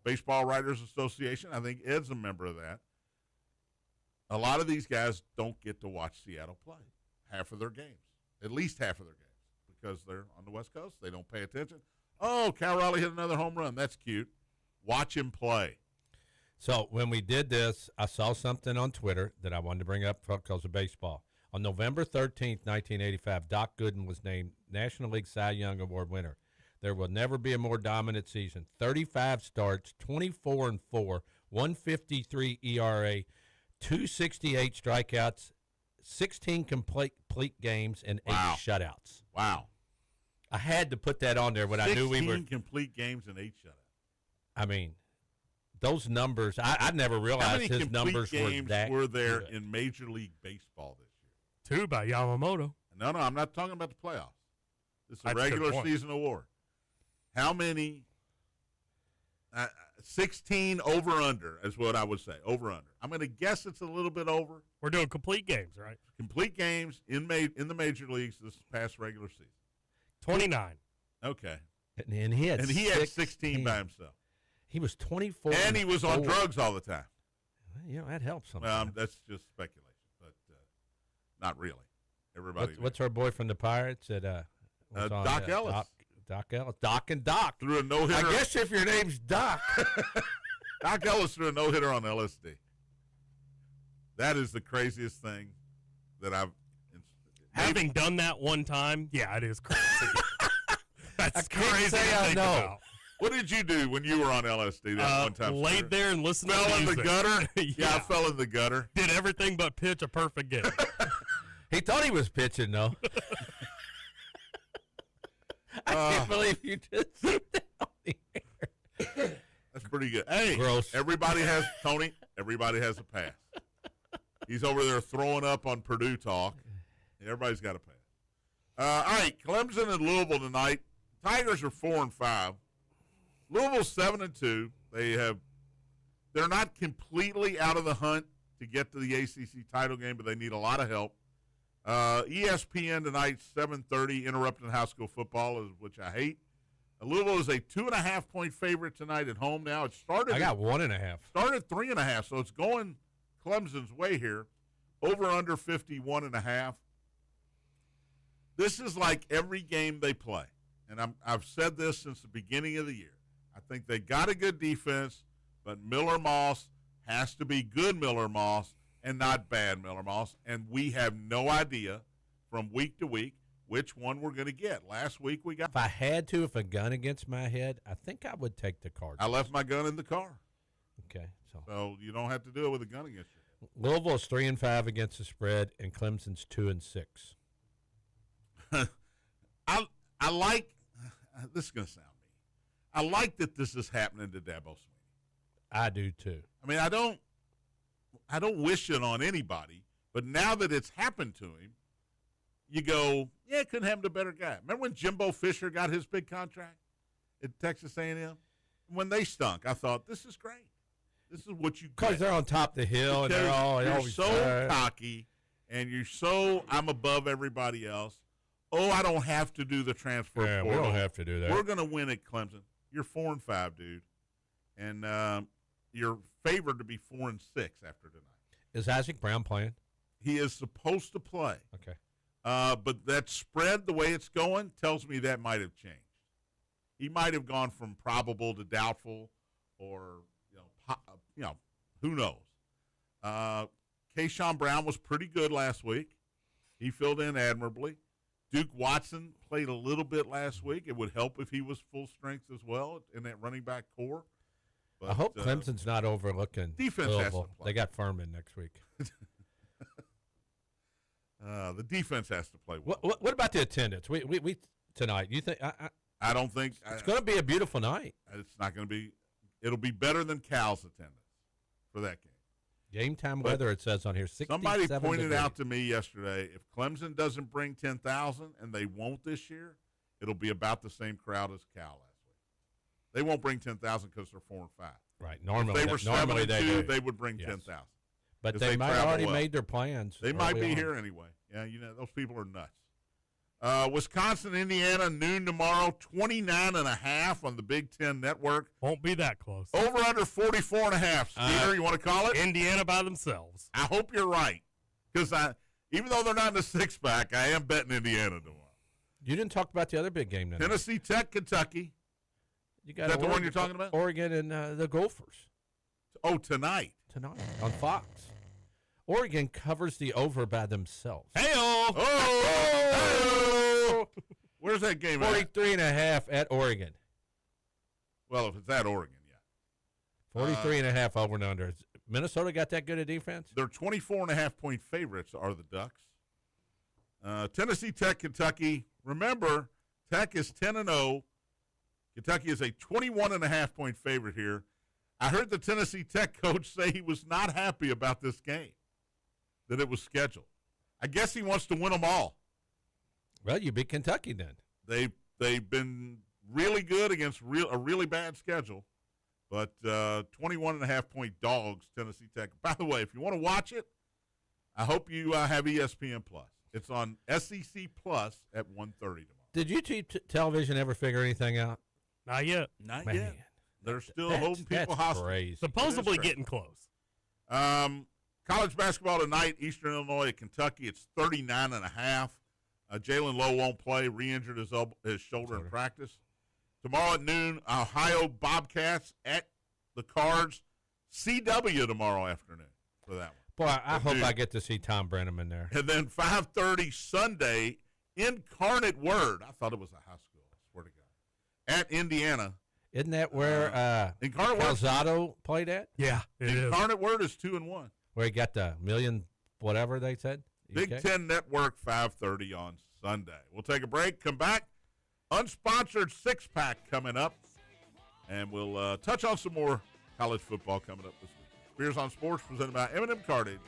[SPEAKER 3] Baseball Writers Association, I think Ed's a member of that. A lot of these guys don't get to watch Seattle play half of their games, at least half of their games, because they're on the West Coast. They don't pay attention. Oh, Cal Raleigh hit another home run. That's cute. Watch him play.
[SPEAKER 4] So when we did this, I saw something on Twitter that I wanted to bring up because of baseball. On November 13th, 1985, Doc Gooden was named National League Cy Young Award winner. There will never be a more dominant season. 35 starts, 24-4, 153 ERA, 268 strikeouts, 16 complete games, and 8
[SPEAKER 3] Wow.
[SPEAKER 4] shutouts.
[SPEAKER 3] Wow.
[SPEAKER 4] I had to put that on there when I knew we were.
[SPEAKER 3] 16 complete games and 8 shutouts.
[SPEAKER 4] I mean, those numbers, I never
[SPEAKER 3] How
[SPEAKER 4] realized
[SPEAKER 3] many
[SPEAKER 4] his
[SPEAKER 3] complete
[SPEAKER 4] numbers were
[SPEAKER 3] games
[SPEAKER 4] that
[SPEAKER 3] were there
[SPEAKER 4] good.
[SPEAKER 3] in Major League Baseball this year?
[SPEAKER 2] 2 by Yamamoto.
[SPEAKER 3] No, I'm not talking about the playoffs. This is a
[SPEAKER 2] That's a good
[SPEAKER 3] regular
[SPEAKER 2] point.
[SPEAKER 3] season award. How many? 16 over-under is what I would say. Over-under. I'm going to guess it's a little bit over.
[SPEAKER 2] We're doing complete games, right?
[SPEAKER 3] Complete games in the major leagues this past regular season.
[SPEAKER 2] 29.
[SPEAKER 3] Okay.
[SPEAKER 4] And he had
[SPEAKER 3] 16 by himself.
[SPEAKER 4] He was 24.
[SPEAKER 3] And he was on
[SPEAKER 4] 4.
[SPEAKER 3] drugs all the time.
[SPEAKER 4] You know, that helps sometimes.
[SPEAKER 3] That's just speculation, but not really. Everybody.
[SPEAKER 4] What's our boy from the Pirates at what's on,
[SPEAKER 3] Doc Ellis.
[SPEAKER 4] Doc Ellis. Doc and Doc.
[SPEAKER 3] Threw a no-hitter.
[SPEAKER 4] I guess if your name's Doc.
[SPEAKER 3] Doc Ellis threw a no-hitter on LSD. That is the craziest thing that I've.
[SPEAKER 2] Having done that one time, yeah, it is crazy. That's
[SPEAKER 4] can't
[SPEAKER 2] crazy
[SPEAKER 4] say
[SPEAKER 2] to
[SPEAKER 4] I
[SPEAKER 2] think
[SPEAKER 4] know.
[SPEAKER 2] about.
[SPEAKER 3] What did you do when you were on LSD that one time?
[SPEAKER 2] Laid
[SPEAKER 3] Stuart?
[SPEAKER 2] there and listened
[SPEAKER 3] Fell
[SPEAKER 2] to
[SPEAKER 3] in
[SPEAKER 2] music.
[SPEAKER 3] the gutter?
[SPEAKER 2] Yeah.
[SPEAKER 3] Yeah, I fell in the gutter.
[SPEAKER 2] Did everything but pitch a perfect game.
[SPEAKER 4] He thought he was pitching, though. I can't believe you just said that on the air.
[SPEAKER 3] That's pretty good. Hey,
[SPEAKER 4] Gross.
[SPEAKER 3] Everybody has a pass. He's over there throwing up on Purdue talk. Everybody's got a pass. All right, Clemson and Louisville tonight. Tigers are 4-5. Louisville's 7-2. They're not completely out of the hunt to get to the ACC title game, but they need a lot of help. ESPN tonight, 7:30, interrupting high school football, which I hate. Louisville is a 2.5-point favorite tonight at home. Now it started.
[SPEAKER 4] I got 1.5.
[SPEAKER 3] Started 3.5, so it's going Clemson's way here. Over under 51.5. This is like every game they play, and I've said this since the beginning of the year. I think they got a good defense, but Miller Moss has to be good Miller Moss and not bad Miller Moss, and we have no idea from week to week which one we're going to get. Last week we got.
[SPEAKER 4] If I had to, if a gun against my head, I think I would take the Cardinals.
[SPEAKER 3] I left my gun in the car.
[SPEAKER 4] Okay,
[SPEAKER 3] So you don't have to do it with a gun against you.
[SPEAKER 4] Louisville's 3-5 against the spread, and Clemson's 2-6.
[SPEAKER 3] I like. This is going to sound mean. I like that this is happening to Dabo Swinney.
[SPEAKER 4] I do too.
[SPEAKER 3] I mean, I don't wish it on anybody, but now that it's happened to him, you go, yeah, couldn't happen to a better guy. Remember when Jimbo Fisher got his big contract at Texas A&M? When they stunk, I thought, this is great. This is what you get.
[SPEAKER 4] Because they're on top of the hill, and they're all
[SPEAKER 3] you're
[SPEAKER 4] always
[SPEAKER 3] so cocky, and you're so I'm above everybody else. Oh, I don't have to do the transfer
[SPEAKER 4] Yeah,
[SPEAKER 3] portal.
[SPEAKER 4] we don't have to do that.
[SPEAKER 3] We're going to win at Clemson. You're 4-5, dude, and you're favored to be 4-6 after tonight.
[SPEAKER 4] Is Isaac Brown playing?
[SPEAKER 3] He is supposed to play.
[SPEAKER 4] Okay.
[SPEAKER 3] But that spread, the way it's going, tells me that might have changed. He might have gone from probable to doubtful, or who knows. Keyshawn Brown was pretty good last week. He filled in admirably. Duke Watson played a little bit last week. It would help if he was full strength as well in that running back core. But,
[SPEAKER 4] I hope Clemson's not overlooking
[SPEAKER 3] defense has to
[SPEAKER 4] Louisville.
[SPEAKER 3] play.
[SPEAKER 4] They got Furman next week.
[SPEAKER 3] The defense has to play well.
[SPEAKER 4] What about the attendance? We tonight. You think?
[SPEAKER 3] I don't think
[SPEAKER 4] it's going to be a beautiful night.
[SPEAKER 3] It's not going to be. It'll be better than Cal's attendance for that game.
[SPEAKER 4] Game time weather, it says on here, 67
[SPEAKER 3] Somebody pointed
[SPEAKER 4] degrees.
[SPEAKER 3] out to me yesterday, if Clemson doesn't bring 10,000, and they won't this year, it'll be about the same crowd as Cal last week. They won't bring 10,000 because they're 4-5.
[SPEAKER 4] Right.
[SPEAKER 3] If
[SPEAKER 4] Normally,
[SPEAKER 3] they were
[SPEAKER 4] normally
[SPEAKER 3] 7-2,
[SPEAKER 4] they do.
[SPEAKER 3] they would bring
[SPEAKER 4] Yes.
[SPEAKER 3] 10,000.
[SPEAKER 4] But
[SPEAKER 3] 'cause
[SPEAKER 4] they
[SPEAKER 3] they
[SPEAKER 4] might
[SPEAKER 3] travel
[SPEAKER 4] already
[SPEAKER 3] well.
[SPEAKER 4] made their plans.
[SPEAKER 3] They might
[SPEAKER 4] early
[SPEAKER 3] be
[SPEAKER 4] on.
[SPEAKER 3] here anyway. Yeah, those people are nuts. Wisconsin, Indiana, noon tomorrow, 29.5 on the Big Ten Network.
[SPEAKER 2] Won't be that close.
[SPEAKER 3] Over under 44.5. Steiner, you want to call it?
[SPEAKER 2] Indiana by themselves.
[SPEAKER 3] I hope you're right. Because even though they're not in the six-pack, I am betting Indiana tomorrow.
[SPEAKER 4] You didn't talk about the other big game tonight.
[SPEAKER 3] Tennessee Tech, Kentucky.
[SPEAKER 4] You got
[SPEAKER 3] Is that the one you're talking about?
[SPEAKER 4] Oregon and the Gophers
[SPEAKER 3] Oh, tonight.
[SPEAKER 4] on Fox. Oregon covers the over by themselves.
[SPEAKER 2] Hey-oh!
[SPEAKER 3] Oh! Where's that game at?
[SPEAKER 4] 43.5 at Oregon.
[SPEAKER 3] Well, if it's at Oregon, yeah.
[SPEAKER 4] 43.5 over and under. Minnesota got that good a defense?
[SPEAKER 3] Their 24.5-point favorites are the Ducks. Tennessee Tech, Kentucky. Remember, Tech is 10-0. Kentucky is a 21.5-point favorite here. I heard the Tennessee Tech coach say he was not happy about this game, that it was scheduled. I guess he wants to win them all.
[SPEAKER 4] Well, you beat Kentucky then.
[SPEAKER 3] They've been really good against a really bad schedule, but 21.5-point dogs, Tennessee Tech. By the way, if you want to watch it, I hope you have ESPN Plus. It's on SEC Plus at 1:30 tomorrow.
[SPEAKER 4] Did YouTube television ever figure anything out?
[SPEAKER 2] Not yet.
[SPEAKER 3] Not
[SPEAKER 4] Man,
[SPEAKER 3] yet. They're still
[SPEAKER 4] that's-
[SPEAKER 3] holding people
[SPEAKER 4] that's
[SPEAKER 3] hostage.
[SPEAKER 4] crazy.
[SPEAKER 2] Supposedly
[SPEAKER 3] It is crazy.
[SPEAKER 2] getting close.
[SPEAKER 3] College basketball tonight, Eastern Illinois at Kentucky. It's 39.5. Jalen Lowe won't play, re-injured his shoulder in practice. Tomorrow at noon, Ohio Bobcats at the Cards. CW tomorrow afternoon for that one.
[SPEAKER 4] Boy, I hope
[SPEAKER 3] dude.
[SPEAKER 4] I get to see Tom Brenneman there.
[SPEAKER 3] And then 5:30 Sunday, Incarnate Word. I thought it was a high school, I swear to God. At Indiana.
[SPEAKER 4] Isn't that where
[SPEAKER 3] Incarnate Word.
[SPEAKER 4] Calzado played at?
[SPEAKER 2] Yeah, it is.
[SPEAKER 3] Incarnate Word is 2-1.
[SPEAKER 4] Where he got the million whatever they said?
[SPEAKER 3] Big
[SPEAKER 4] Okay.
[SPEAKER 3] Ten Network, 5:30 on Sunday. We'll take a break, come back. Unsponsored six-pack coming up. And we'll touch on some more college football coming up this week. Spears on Sports presented by M&M Cartage.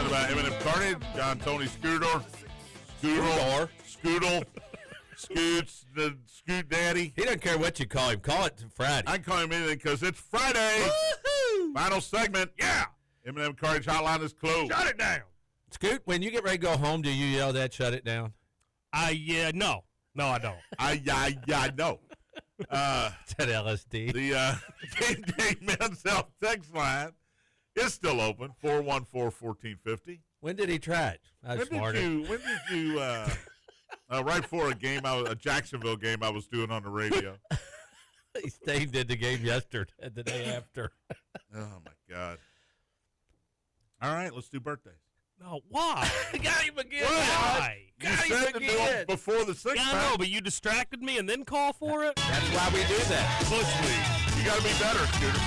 [SPEAKER 3] presented by M&M Carnage. John Tony Scudor. Scoodle. Scoots, the Scoot Daddy.
[SPEAKER 4] He doesn't care what you call him. Call it Friday.
[SPEAKER 3] I can call him anything because it's Friday. Woo-hoo! Final segment. Yeah. M&M Carnage Hotline is closed.
[SPEAKER 2] Shut it down.
[SPEAKER 4] Scoot, when you get ready to go home, do you yell that, shut it down?
[SPEAKER 2] No. No, I don't.
[SPEAKER 3] No.
[SPEAKER 4] It's at LSD.
[SPEAKER 3] The Game Day Men's Health text line is still open, 414-1450.
[SPEAKER 4] When did he try it? I was smarter.
[SPEAKER 3] When did you right before a Jacksonville game I was doing on the radio.
[SPEAKER 4] He did the game yesterday, the day after.
[SPEAKER 3] Oh, my God. All right, let's do birthdays.
[SPEAKER 2] No, why?
[SPEAKER 4] Got him again.
[SPEAKER 2] Why?
[SPEAKER 3] You said to do them before the six
[SPEAKER 2] Yeah, I know, but you distracted me and then call for it?
[SPEAKER 4] That's why we do that.
[SPEAKER 2] Push me.
[SPEAKER 3] You got to be better, Scooter.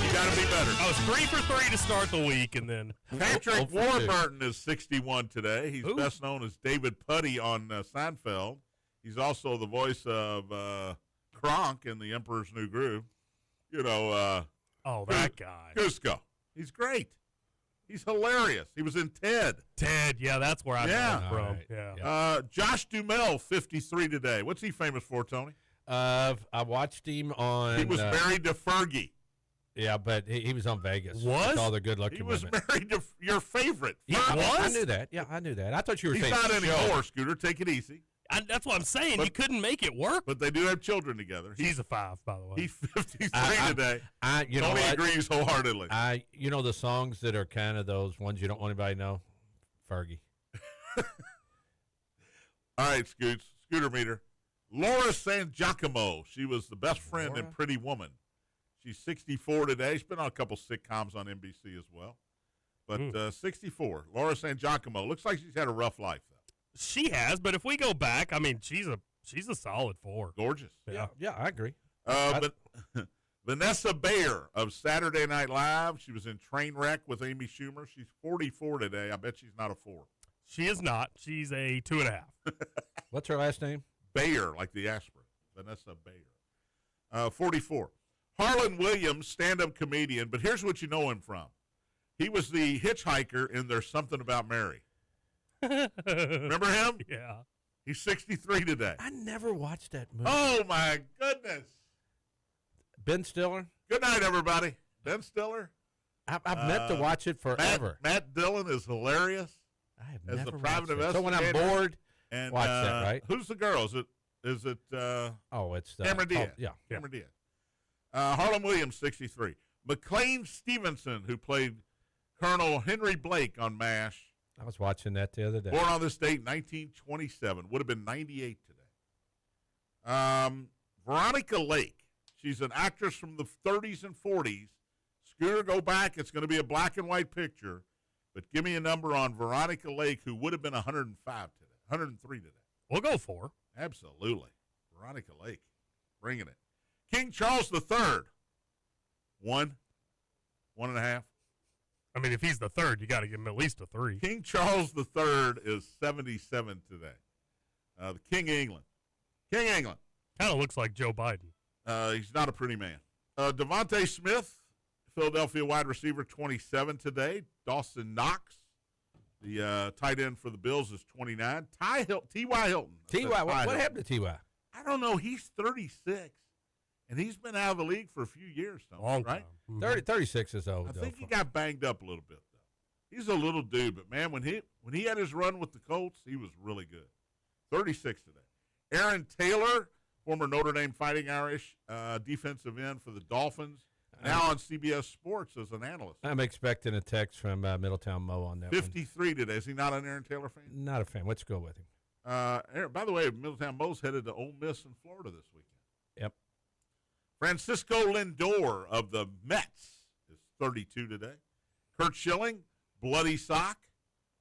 [SPEAKER 3] You got to be better.
[SPEAKER 2] I was 3 for 3 to start the week, and then
[SPEAKER 3] Patrick Warburton is 61 today. He's
[SPEAKER 2] Ooh.
[SPEAKER 3] best known as David Putty on Seinfeld. He's also the voice of Kronk in The Emperor's New Groove. You know,
[SPEAKER 2] oh, that guy.
[SPEAKER 3] Cusco. He's great. He's hilarious. He was in Ted.
[SPEAKER 2] Ted, yeah, that's where I know him from.
[SPEAKER 4] Right.
[SPEAKER 2] Yeah.
[SPEAKER 3] Josh Duhamel, 53 today. What's he famous for, Tony?
[SPEAKER 4] I watched him on.
[SPEAKER 3] He was married to Fergie.
[SPEAKER 4] Yeah, but he was on Vegas.
[SPEAKER 2] Was?
[SPEAKER 4] With all the good-looking
[SPEAKER 3] He was
[SPEAKER 4] women.
[SPEAKER 3] married to your favorite.
[SPEAKER 2] He
[SPEAKER 3] Fergie.
[SPEAKER 2] was?
[SPEAKER 4] I knew that. Yeah, I knew that. I thought you were
[SPEAKER 3] He's
[SPEAKER 4] saying
[SPEAKER 3] not
[SPEAKER 4] show.
[SPEAKER 3] anymore, Scooter. Take it easy.
[SPEAKER 2] That's what I'm saying.
[SPEAKER 3] But-
[SPEAKER 2] you couldn't make it work.
[SPEAKER 3] But they do have children together.
[SPEAKER 2] She's a 5, by the way.
[SPEAKER 3] He's 53
[SPEAKER 4] I-
[SPEAKER 3] today.
[SPEAKER 4] You know
[SPEAKER 3] Tony
[SPEAKER 4] what?
[SPEAKER 3] agrees wholeheartedly.
[SPEAKER 4] You know the songs that are kind of those ones you don't want anybody to know? Fergie.
[SPEAKER 3] All right, Scooter meter. Laura San Giacomo. She was the best friend in
[SPEAKER 4] Laura?
[SPEAKER 3] Pretty Woman. She's 64 today. She's been on a couple sitcoms on NBC as well. But 64. Laura San Giacomo. Looks like she's had a rough life, though.
[SPEAKER 2] She has, but if we go back, I mean, she's a solid 4.
[SPEAKER 3] Gorgeous.
[SPEAKER 4] Yeah, I agree.
[SPEAKER 3] But Vanessa Bayer of Saturday Night Live. She was in Trainwreck with Amy Schumer. She's 44 today. I bet she's not a 4.
[SPEAKER 2] She is not. She's a 2.5.
[SPEAKER 4] What's her last name?
[SPEAKER 3] Bayer, like the aspirin. Vanessa Bayer. 44. Harlan Williams, stand-up comedian, but here's what you know him from. He was the hitchhiker in There's Something About Mary. Remember him?
[SPEAKER 2] Yeah.
[SPEAKER 3] He's 63 today.
[SPEAKER 4] I never watched that movie.
[SPEAKER 3] Oh, my goodness.
[SPEAKER 4] Ben Stiller?
[SPEAKER 3] Good night, everybody. Ben Stiller.
[SPEAKER 4] I've meant to watch it forever.
[SPEAKER 3] Matt Dillon is hilarious.
[SPEAKER 4] I have
[SPEAKER 3] as
[SPEAKER 4] never
[SPEAKER 3] the private
[SPEAKER 4] watched it. So when I'm
[SPEAKER 3] investigator.
[SPEAKER 4] bored,
[SPEAKER 3] And
[SPEAKER 4] watch that, right?
[SPEAKER 3] Who's the girl? Is it
[SPEAKER 4] it's
[SPEAKER 3] Cameron Diaz?
[SPEAKER 4] yeah.
[SPEAKER 3] Cameron Diaz. Harlan Williams, 63. McLean Stevenson, who played Colonel Henry Blake on MASH,
[SPEAKER 4] I was watching that the other day.
[SPEAKER 3] born on this date, 1927, would have been 98 today. Veronica Lake, she's an actress from the 30s and 40s. Scooter, go back. It's going to be a black and white picture, but give me a number on Veronica Lake, who would have been 105 today, 103 today.
[SPEAKER 2] We'll go 4.
[SPEAKER 3] Absolutely. Veronica Lake, bringing it. King Charles III, 1, 1.5.
[SPEAKER 2] I mean, if he's the 3rd, you got to give him at least a 3.
[SPEAKER 3] King Charles III is 77 today. The King of England. King of England.
[SPEAKER 2] Kind of looks like Joe Biden.
[SPEAKER 3] He's not a pretty man. Devontae Smith, Philadelphia wide receiver, 27 today. Dawson Knox, the tight end for the Bills, is 29. T.Y. Hilton.
[SPEAKER 4] T.Y., what happened to T.Y.?
[SPEAKER 3] I don't know. He's 36, and he's been out of the league for a few years now,
[SPEAKER 2] Long
[SPEAKER 3] right?
[SPEAKER 2] time. Mhm.
[SPEAKER 4] 36 is old.
[SPEAKER 3] I
[SPEAKER 4] though,
[SPEAKER 3] think he
[SPEAKER 4] for-
[SPEAKER 3] got banged up a little bit, though. He's a little dude, but, man, when he had his run with the Colts, he was really good. 36 today. Aaron Taylor, former Notre Dame Fighting Irish defensive end for the Dolphins, now on CBS Sports as an analyst.
[SPEAKER 4] I'm expecting a text from Middletown Mo on that
[SPEAKER 3] 53 today. Is he not an Aaron Taylor fan?
[SPEAKER 4] one. Not a fan. Let's go with him.
[SPEAKER 3] By the way, Middletown Mo's headed to Ole Miss in Florida this weekend.
[SPEAKER 4] Yep.
[SPEAKER 3] Francisco Lindor of the Mets is 32 today. Kurt Schilling, bloody sock,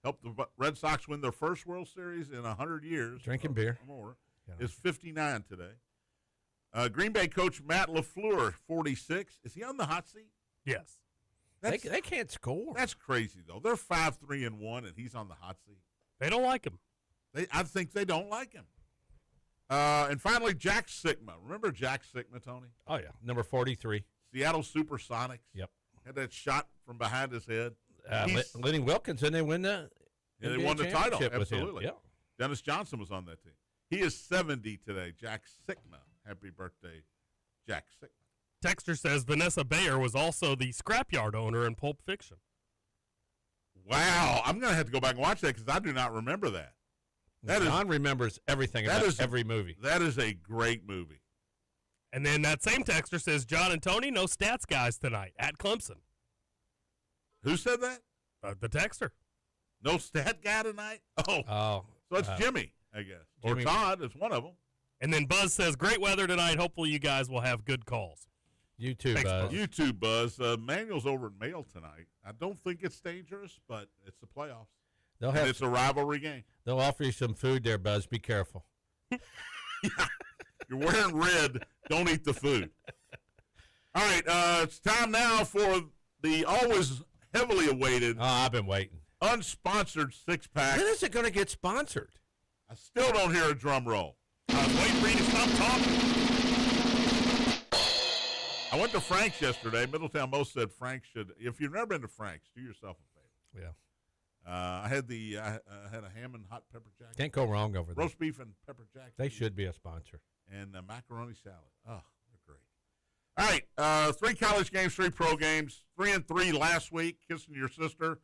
[SPEAKER 3] helped the Red Sox win their first World Series in 100 years.
[SPEAKER 4] Drinking beer.
[SPEAKER 3] or more,
[SPEAKER 4] Yeah.
[SPEAKER 3] is 59 today. Green Bay coach Matt LaFleur, 46. Is he on the hot seat?
[SPEAKER 2] Yes.
[SPEAKER 4] They can't score.
[SPEAKER 3] That's crazy, though. They're 5-3-1, and he's on the hot seat.
[SPEAKER 2] They don't like him.
[SPEAKER 3] I think they don't like him. And finally, Jack Sikma. Remember Jack Sikma, Tony?
[SPEAKER 4] Oh, yeah. Number 43.
[SPEAKER 3] Seattle Supersonics.
[SPEAKER 4] Yep.
[SPEAKER 3] Had that shot from behind his head.
[SPEAKER 4] Lenny Wilkins, and they win the
[SPEAKER 3] they
[SPEAKER 4] NBA
[SPEAKER 3] won the title.
[SPEAKER 4] championship with him.
[SPEAKER 3] Absolutely.
[SPEAKER 4] Yeah.
[SPEAKER 3] Dennis Johnson was on that team. He is 70 today. Jack Sikma. Happy birthday, Jack Sikma.
[SPEAKER 2] Texter says Vanessa Bayer was also the scrapyard owner in Pulp Fiction.
[SPEAKER 3] Wow. I'm going to have to go back and watch that because I do not remember that.
[SPEAKER 4] John remembers everything about every movie.
[SPEAKER 3] That is a great movie.
[SPEAKER 2] And then that same texter says, John and Tony, no stats guys tonight at Clemson.
[SPEAKER 3] Who said that?
[SPEAKER 2] The texter.
[SPEAKER 3] No stat guy tonight? Oh. So it's Jimmy, I guess.
[SPEAKER 4] Jimmy.
[SPEAKER 3] Or Todd is one of them.
[SPEAKER 2] And then Buzz says, great weather tonight. Hopefully you guys will have good calls.
[SPEAKER 4] You too,
[SPEAKER 2] Thanks,
[SPEAKER 4] Buzz.
[SPEAKER 3] You too, Buzz. Manuel's over at Mail tonight. I don't think it's dangerous, but it's the playoffs. And it's a rivalry game.
[SPEAKER 4] They'll offer you some food there, Buzz. Be careful.
[SPEAKER 3] You're wearing red. Don't eat the food. All right, it's time now for the always heavily awaited,
[SPEAKER 4] I've been waiting.
[SPEAKER 3] unsponsored six-pack.
[SPEAKER 4] When is it going to get sponsored?
[SPEAKER 3] I still don't hear a drum roll.
[SPEAKER 2] I was waiting for you to stop talking.
[SPEAKER 3] I went to Frank's yesterday. Middletown Mo said Frank should. If you've never been to Frank's, do yourself a favor.
[SPEAKER 4] Yeah.
[SPEAKER 3] I had a ham and hot pepper jack.
[SPEAKER 4] Can't go wrong over there.
[SPEAKER 3] Roast beef and pepper jack.
[SPEAKER 4] They should be a sponsor.
[SPEAKER 3] And macaroni salad. Oh, they're great. All right, 3 college games, 3 pro games, 3-3 last week, kissing your sister.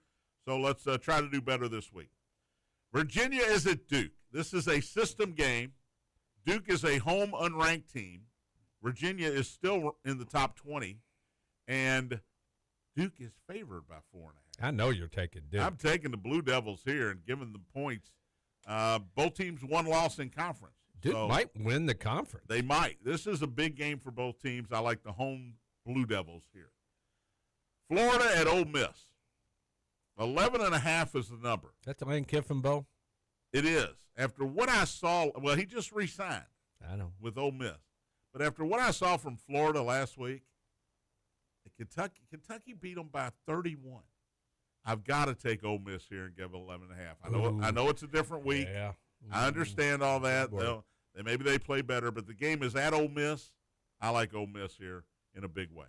[SPEAKER 3] So let's try to do better this week. Virginia is at Duke. This is a system game. Duke is a home unranked team. Virginia is still in the top 20, and Duke is favored by 4.5.
[SPEAKER 4] I know you're taking Duke.
[SPEAKER 3] I'm taking the Blue Devils here and giving them points. Both teams one loss in conference.
[SPEAKER 4] Duke
[SPEAKER 3] So
[SPEAKER 4] might win the conference.
[SPEAKER 3] they might. This is a big game for both teams. I like the home Blue Devils here. Florida at Ole Miss. 11.5 is the number.
[SPEAKER 4] That's the Lane Kiffin Bowl?
[SPEAKER 3] It is. After what I saw, well, he just re-signed
[SPEAKER 4] I know.
[SPEAKER 3] with Ole Miss. But after what I saw from Florida last week, Kentucky beat them by 31. I've got to take Ole Miss here and give 11.5. I know it's a different week.
[SPEAKER 4] Yeah.
[SPEAKER 3] I understand all that. Maybe they play better, but the game is at Ole Miss. I like Ole Miss here in a big way.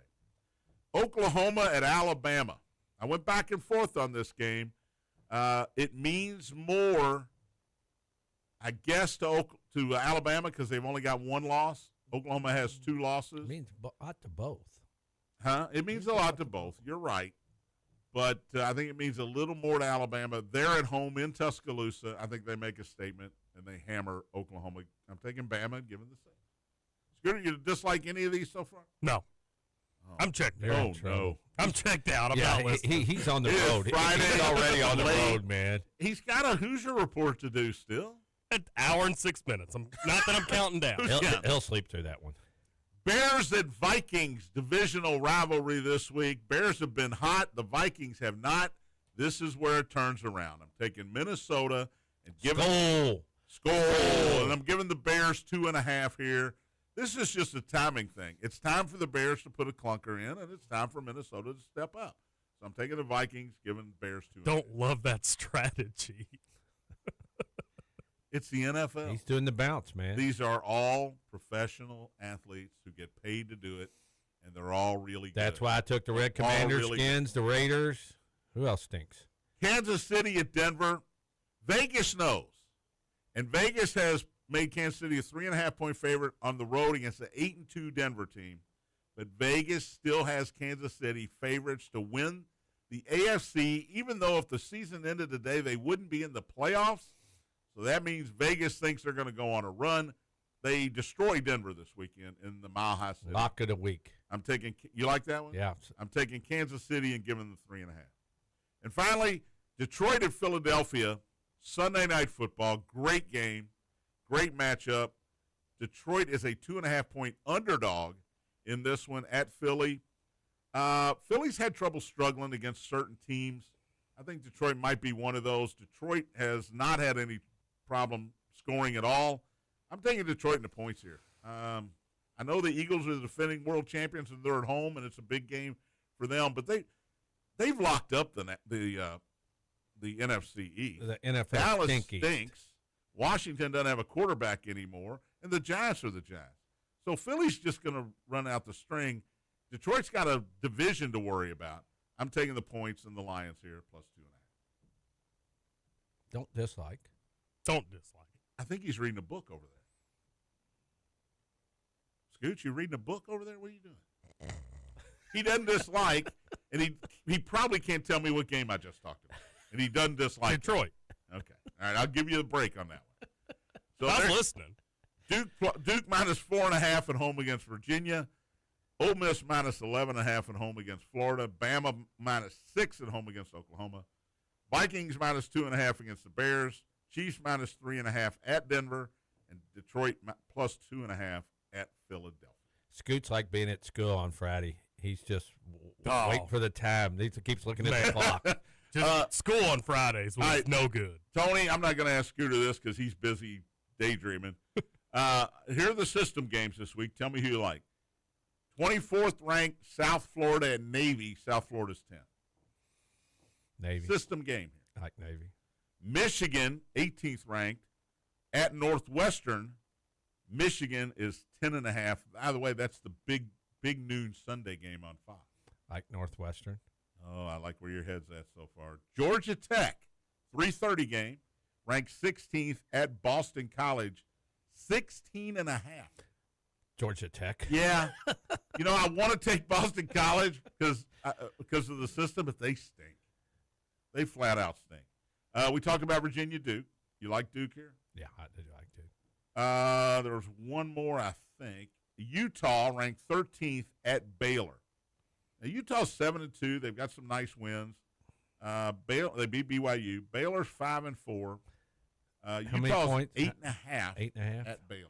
[SPEAKER 3] Oklahoma at Alabama. I went back and forth on this game. It means more, I guess, to Alabama because they've only got 1 loss. Oklahoma has 2 losses.
[SPEAKER 4] It means a lot to both.
[SPEAKER 3] Huh? It means a lot to both. You're right. But I think it means a little more to Alabama. They're at home in Tuscaloosa. I think they make a statement, and they hammer Oklahoma. I'm taking Bama and giving the same. Scooter, you dislike any of these so far?
[SPEAKER 2] No.
[SPEAKER 3] Oh.
[SPEAKER 2] I'm checked
[SPEAKER 4] They're
[SPEAKER 2] out.
[SPEAKER 4] in trouble.
[SPEAKER 3] No.
[SPEAKER 2] I'm checked out. I'm not listening.
[SPEAKER 4] He's on the
[SPEAKER 3] It is
[SPEAKER 4] road.
[SPEAKER 3] Friday.
[SPEAKER 4] He's already on the
[SPEAKER 3] Late.
[SPEAKER 4] road, man.
[SPEAKER 3] He's got a Hoosier report to do still.
[SPEAKER 2] An hour and 6 minutes. Not that I'm counting down.
[SPEAKER 4] He'll sleep through that one.
[SPEAKER 3] Bears at Vikings, divisional rivalry this week. Bears have been hot. The Vikings have not. This is where it turns around. I'm taking Minnesota and giving Skull. And I'm giving the Bears 2.5 here. This is just a timing thing. It's time for the Bears to put a clunker in, and it's time for Minnesota to step up. So I'm taking the Vikings, giving Bears 2.5.
[SPEAKER 2] Don't love that strategy.
[SPEAKER 3] It's the NFL.
[SPEAKER 4] He's doing the bounce, man.
[SPEAKER 3] These are all professional athletes who get paid to do it, and they're all really good.
[SPEAKER 4] That's why I took the Red Commander
[SPEAKER 3] really
[SPEAKER 4] skins, the Raiders. Who else stinks?
[SPEAKER 3] Kansas City at Denver. Vegas knows. And Vegas has made Kansas City a 3.5-point favorite on the road against the 8-2 Denver team. But Vegas still has Kansas City favorites to win the AFC, even though if the season ended today, they wouldn't be in the playoffs. So that means Vegas thinks they're going to go on a run. They destroy Denver this weekend in the Mile High City.
[SPEAKER 4] Lock of the week.
[SPEAKER 3] I'm taking – you like that one?
[SPEAKER 4] Yeah.
[SPEAKER 3] I'm taking Kansas City and giving them the 3.5. And finally, Detroit at Philadelphia, Sunday Night Football. Great game, great matchup. Detroit is a 2.5-point underdog in this one at Philly. Philly's had trouble struggling against certain teams. I think Detroit might be one of those. Detroit has not had any problem scoring at all. I'm taking Detroit in the points here. I know the Eagles are the defending world champions and they're at home, and it's a big game for them. But they've locked up the NFC East.
[SPEAKER 4] The NFL
[SPEAKER 3] Dallas
[SPEAKER 4] stinky.
[SPEAKER 3] stinks. Washington doesn't have a quarterback anymore, and the Giants are the Giants. So Philly's just going to run out the string. Detroit's got a division to worry about. I'm taking the points and the Lions here, +2.5.
[SPEAKER 4] Don't dislike.
[SPEAKER 2] Don't dislike.
[SPEAKER 3] I think he's reading a book over there. Scooch, you reading a book over there? What are you doing? He doesn't dislike, and he probably can't tell me what game I just talked about. And he doesn't dislike
[SPEAKER 2] Detroit.
[SPEAKER 3] it. Okay. All right, I'll give you a break on that one. So
[SPEAKER 2] I'm listening.
[SPEAKER 3] Duke -4.5 at home against Virginia. Ole Miss -11.5 at home against Florida. Bama -6 at home against Oklahoma. Vikings -2.5 against the Bears. Chiefs -3.5 at Denver. And Detroit +2.5 at Philadelphia.
[SPEAKER 4] Scoot's like being at school on Friday. He's just waiting for the time. He keeps looking at the clock.
[SPEAKER 2] Just school on Fridays was no good.
[SPEAKER 3] Tony, I'm not going to ask Scooter this because he's busy daydreaming. Here are the system games this week. Tell me who you like. 24th ranked South Florida and Navy. South Florida's 10th.
[SPEAKER 4] Navy.
[SPEAKER 3] System game here.
[SPEAKER 4] I like Navy.
[SPEAKER 3] Michigan, 18th ranked, at Northwestern. Michigan is 10.5. By the way, that's the big noon Sunday game on Fox.
[SPEAKER 4] Like Northwestern.
[SPEAKER 3] Oh, I like where your head's at so far. Georgia Tech, 3:30 game, ranked 16th at Boston College, 16.5.
[SPEAKER 4] Georgia Tech.
[SPEAKER 3] Yeah. I want to take Boston College because of the system, but they stink. They flat out stink. We talked about Virginia Duke. You like Duke here?
[SPEAKER 4] Yeah, I do like Duke.
[SPEAKER 3] There was one more, I think. Utah ranked 13th at Baylor. Now, Utah's 7-2. They've got some nice wins. They beat BYU. Baylor's 5-4.
[SPEAKER 4] How
[SPEAKER 3] Utah's
[SPEAKER 4] many points?
[SPEAKER 3] 8.5.
[SPEAKER 4] 8.5
[SPEAKER 3] at Baylor.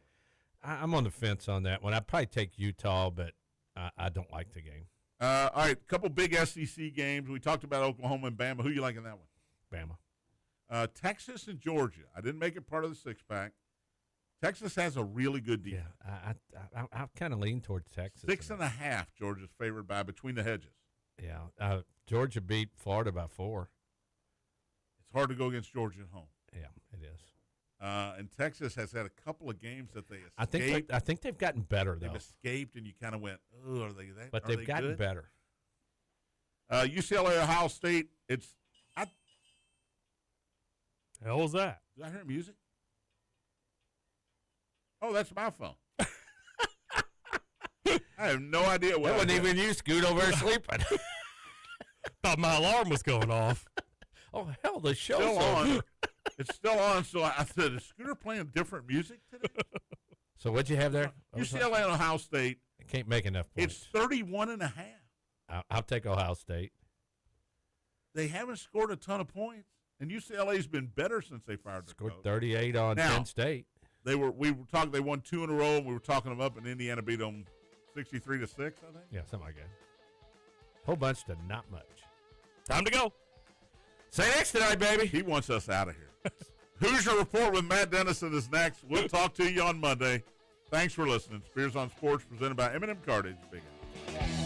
[SPEAKER 4] I'm on the fence on that one. I'd probably take Utah, but I don't like the game.
[SPEAKER 3] All right, a couple big SEC games. We talked about Oklahoma and Bama. Who you like in that one?
[SPEAKER 4] Bama.
[SPEAKER 3] Texas and Georgia. I didn't make it part of the six-pack. Texas has a really good defense.
[SPEAKER 4] Yeah, I kind of lean towards Texas.
[SPEAKER 3] 6.5. Georgia's favored by between the hedges.
[SPEAKER 4] Yeah, Georgia beat Florida by 4.
[SPEAKER 3] It's hard to go against Georgia at home.
[SPEAKER 4] Yeah, it is.
[SPEAKER 3] And Texas has had a couple of games that they escaped.
[SPEAKER 4] I think they've gotten better though.
[SPEAKER 3] They've escaped, and you kind of went, "Oh, are they that?"
[SPEAKER 4] But they've gotten
[SPEAKER 3] good?
[SPEAKER 4] better.
[SPEAKER 3] UCLA, Ohio State.
[SPEAKER 2] Hell was that?
[SPEAKER 3] Did I hear music? Oh, that's my phone. I have no idea what.
[SPEAKER 4] That wasn't even you, Scoot, over there sleeping.
[SPEAKER 2] Thought my alarm was going off.
[SPEAKER 4] Oh hell, the show's
[SPEAKER 3] Still on.
[SPEAKER 4] over.
[SPEAKER 3] It's still on. So I said, "Is Scooter playing different music today?"
[SPEAKER 4] So what'd you have there?
[SPEAKER 3] UCLA and Ohio State.
[SPEAKER 4] I can't make enough points.
[SPEAKER 3] It's 31.5.
[SPEAKER 4] I'll take Ohio State.
[SPEAKER 3] They haven't scored a ton of points, and UCLA's been better since they fired their
[SPEAKER 4] Scored
[SPEAKER 3] coach.
[SPEAKER 4] 38 on
[SPEAKER 3] Now,
[SPEAKER 4] Penn State.
[SPEAKER 3] We were talking. They won 2 in a row, and we were talking them up, and Indiana beat them 63-6. I think.
[SPEAKER 4] Yeah, something like that. Whole bunch to not much.
[SPEAKER 2] Time to go.
[SPEAKER 4] Say next tonight, baby.
[SPEAKER 3] He wants us out of here. Hoosier Report with Matt Dennison is next. We'll talk to you on Monday. Thanks for listening. Spears on Sports presented by M&M Cartage. Big Apple.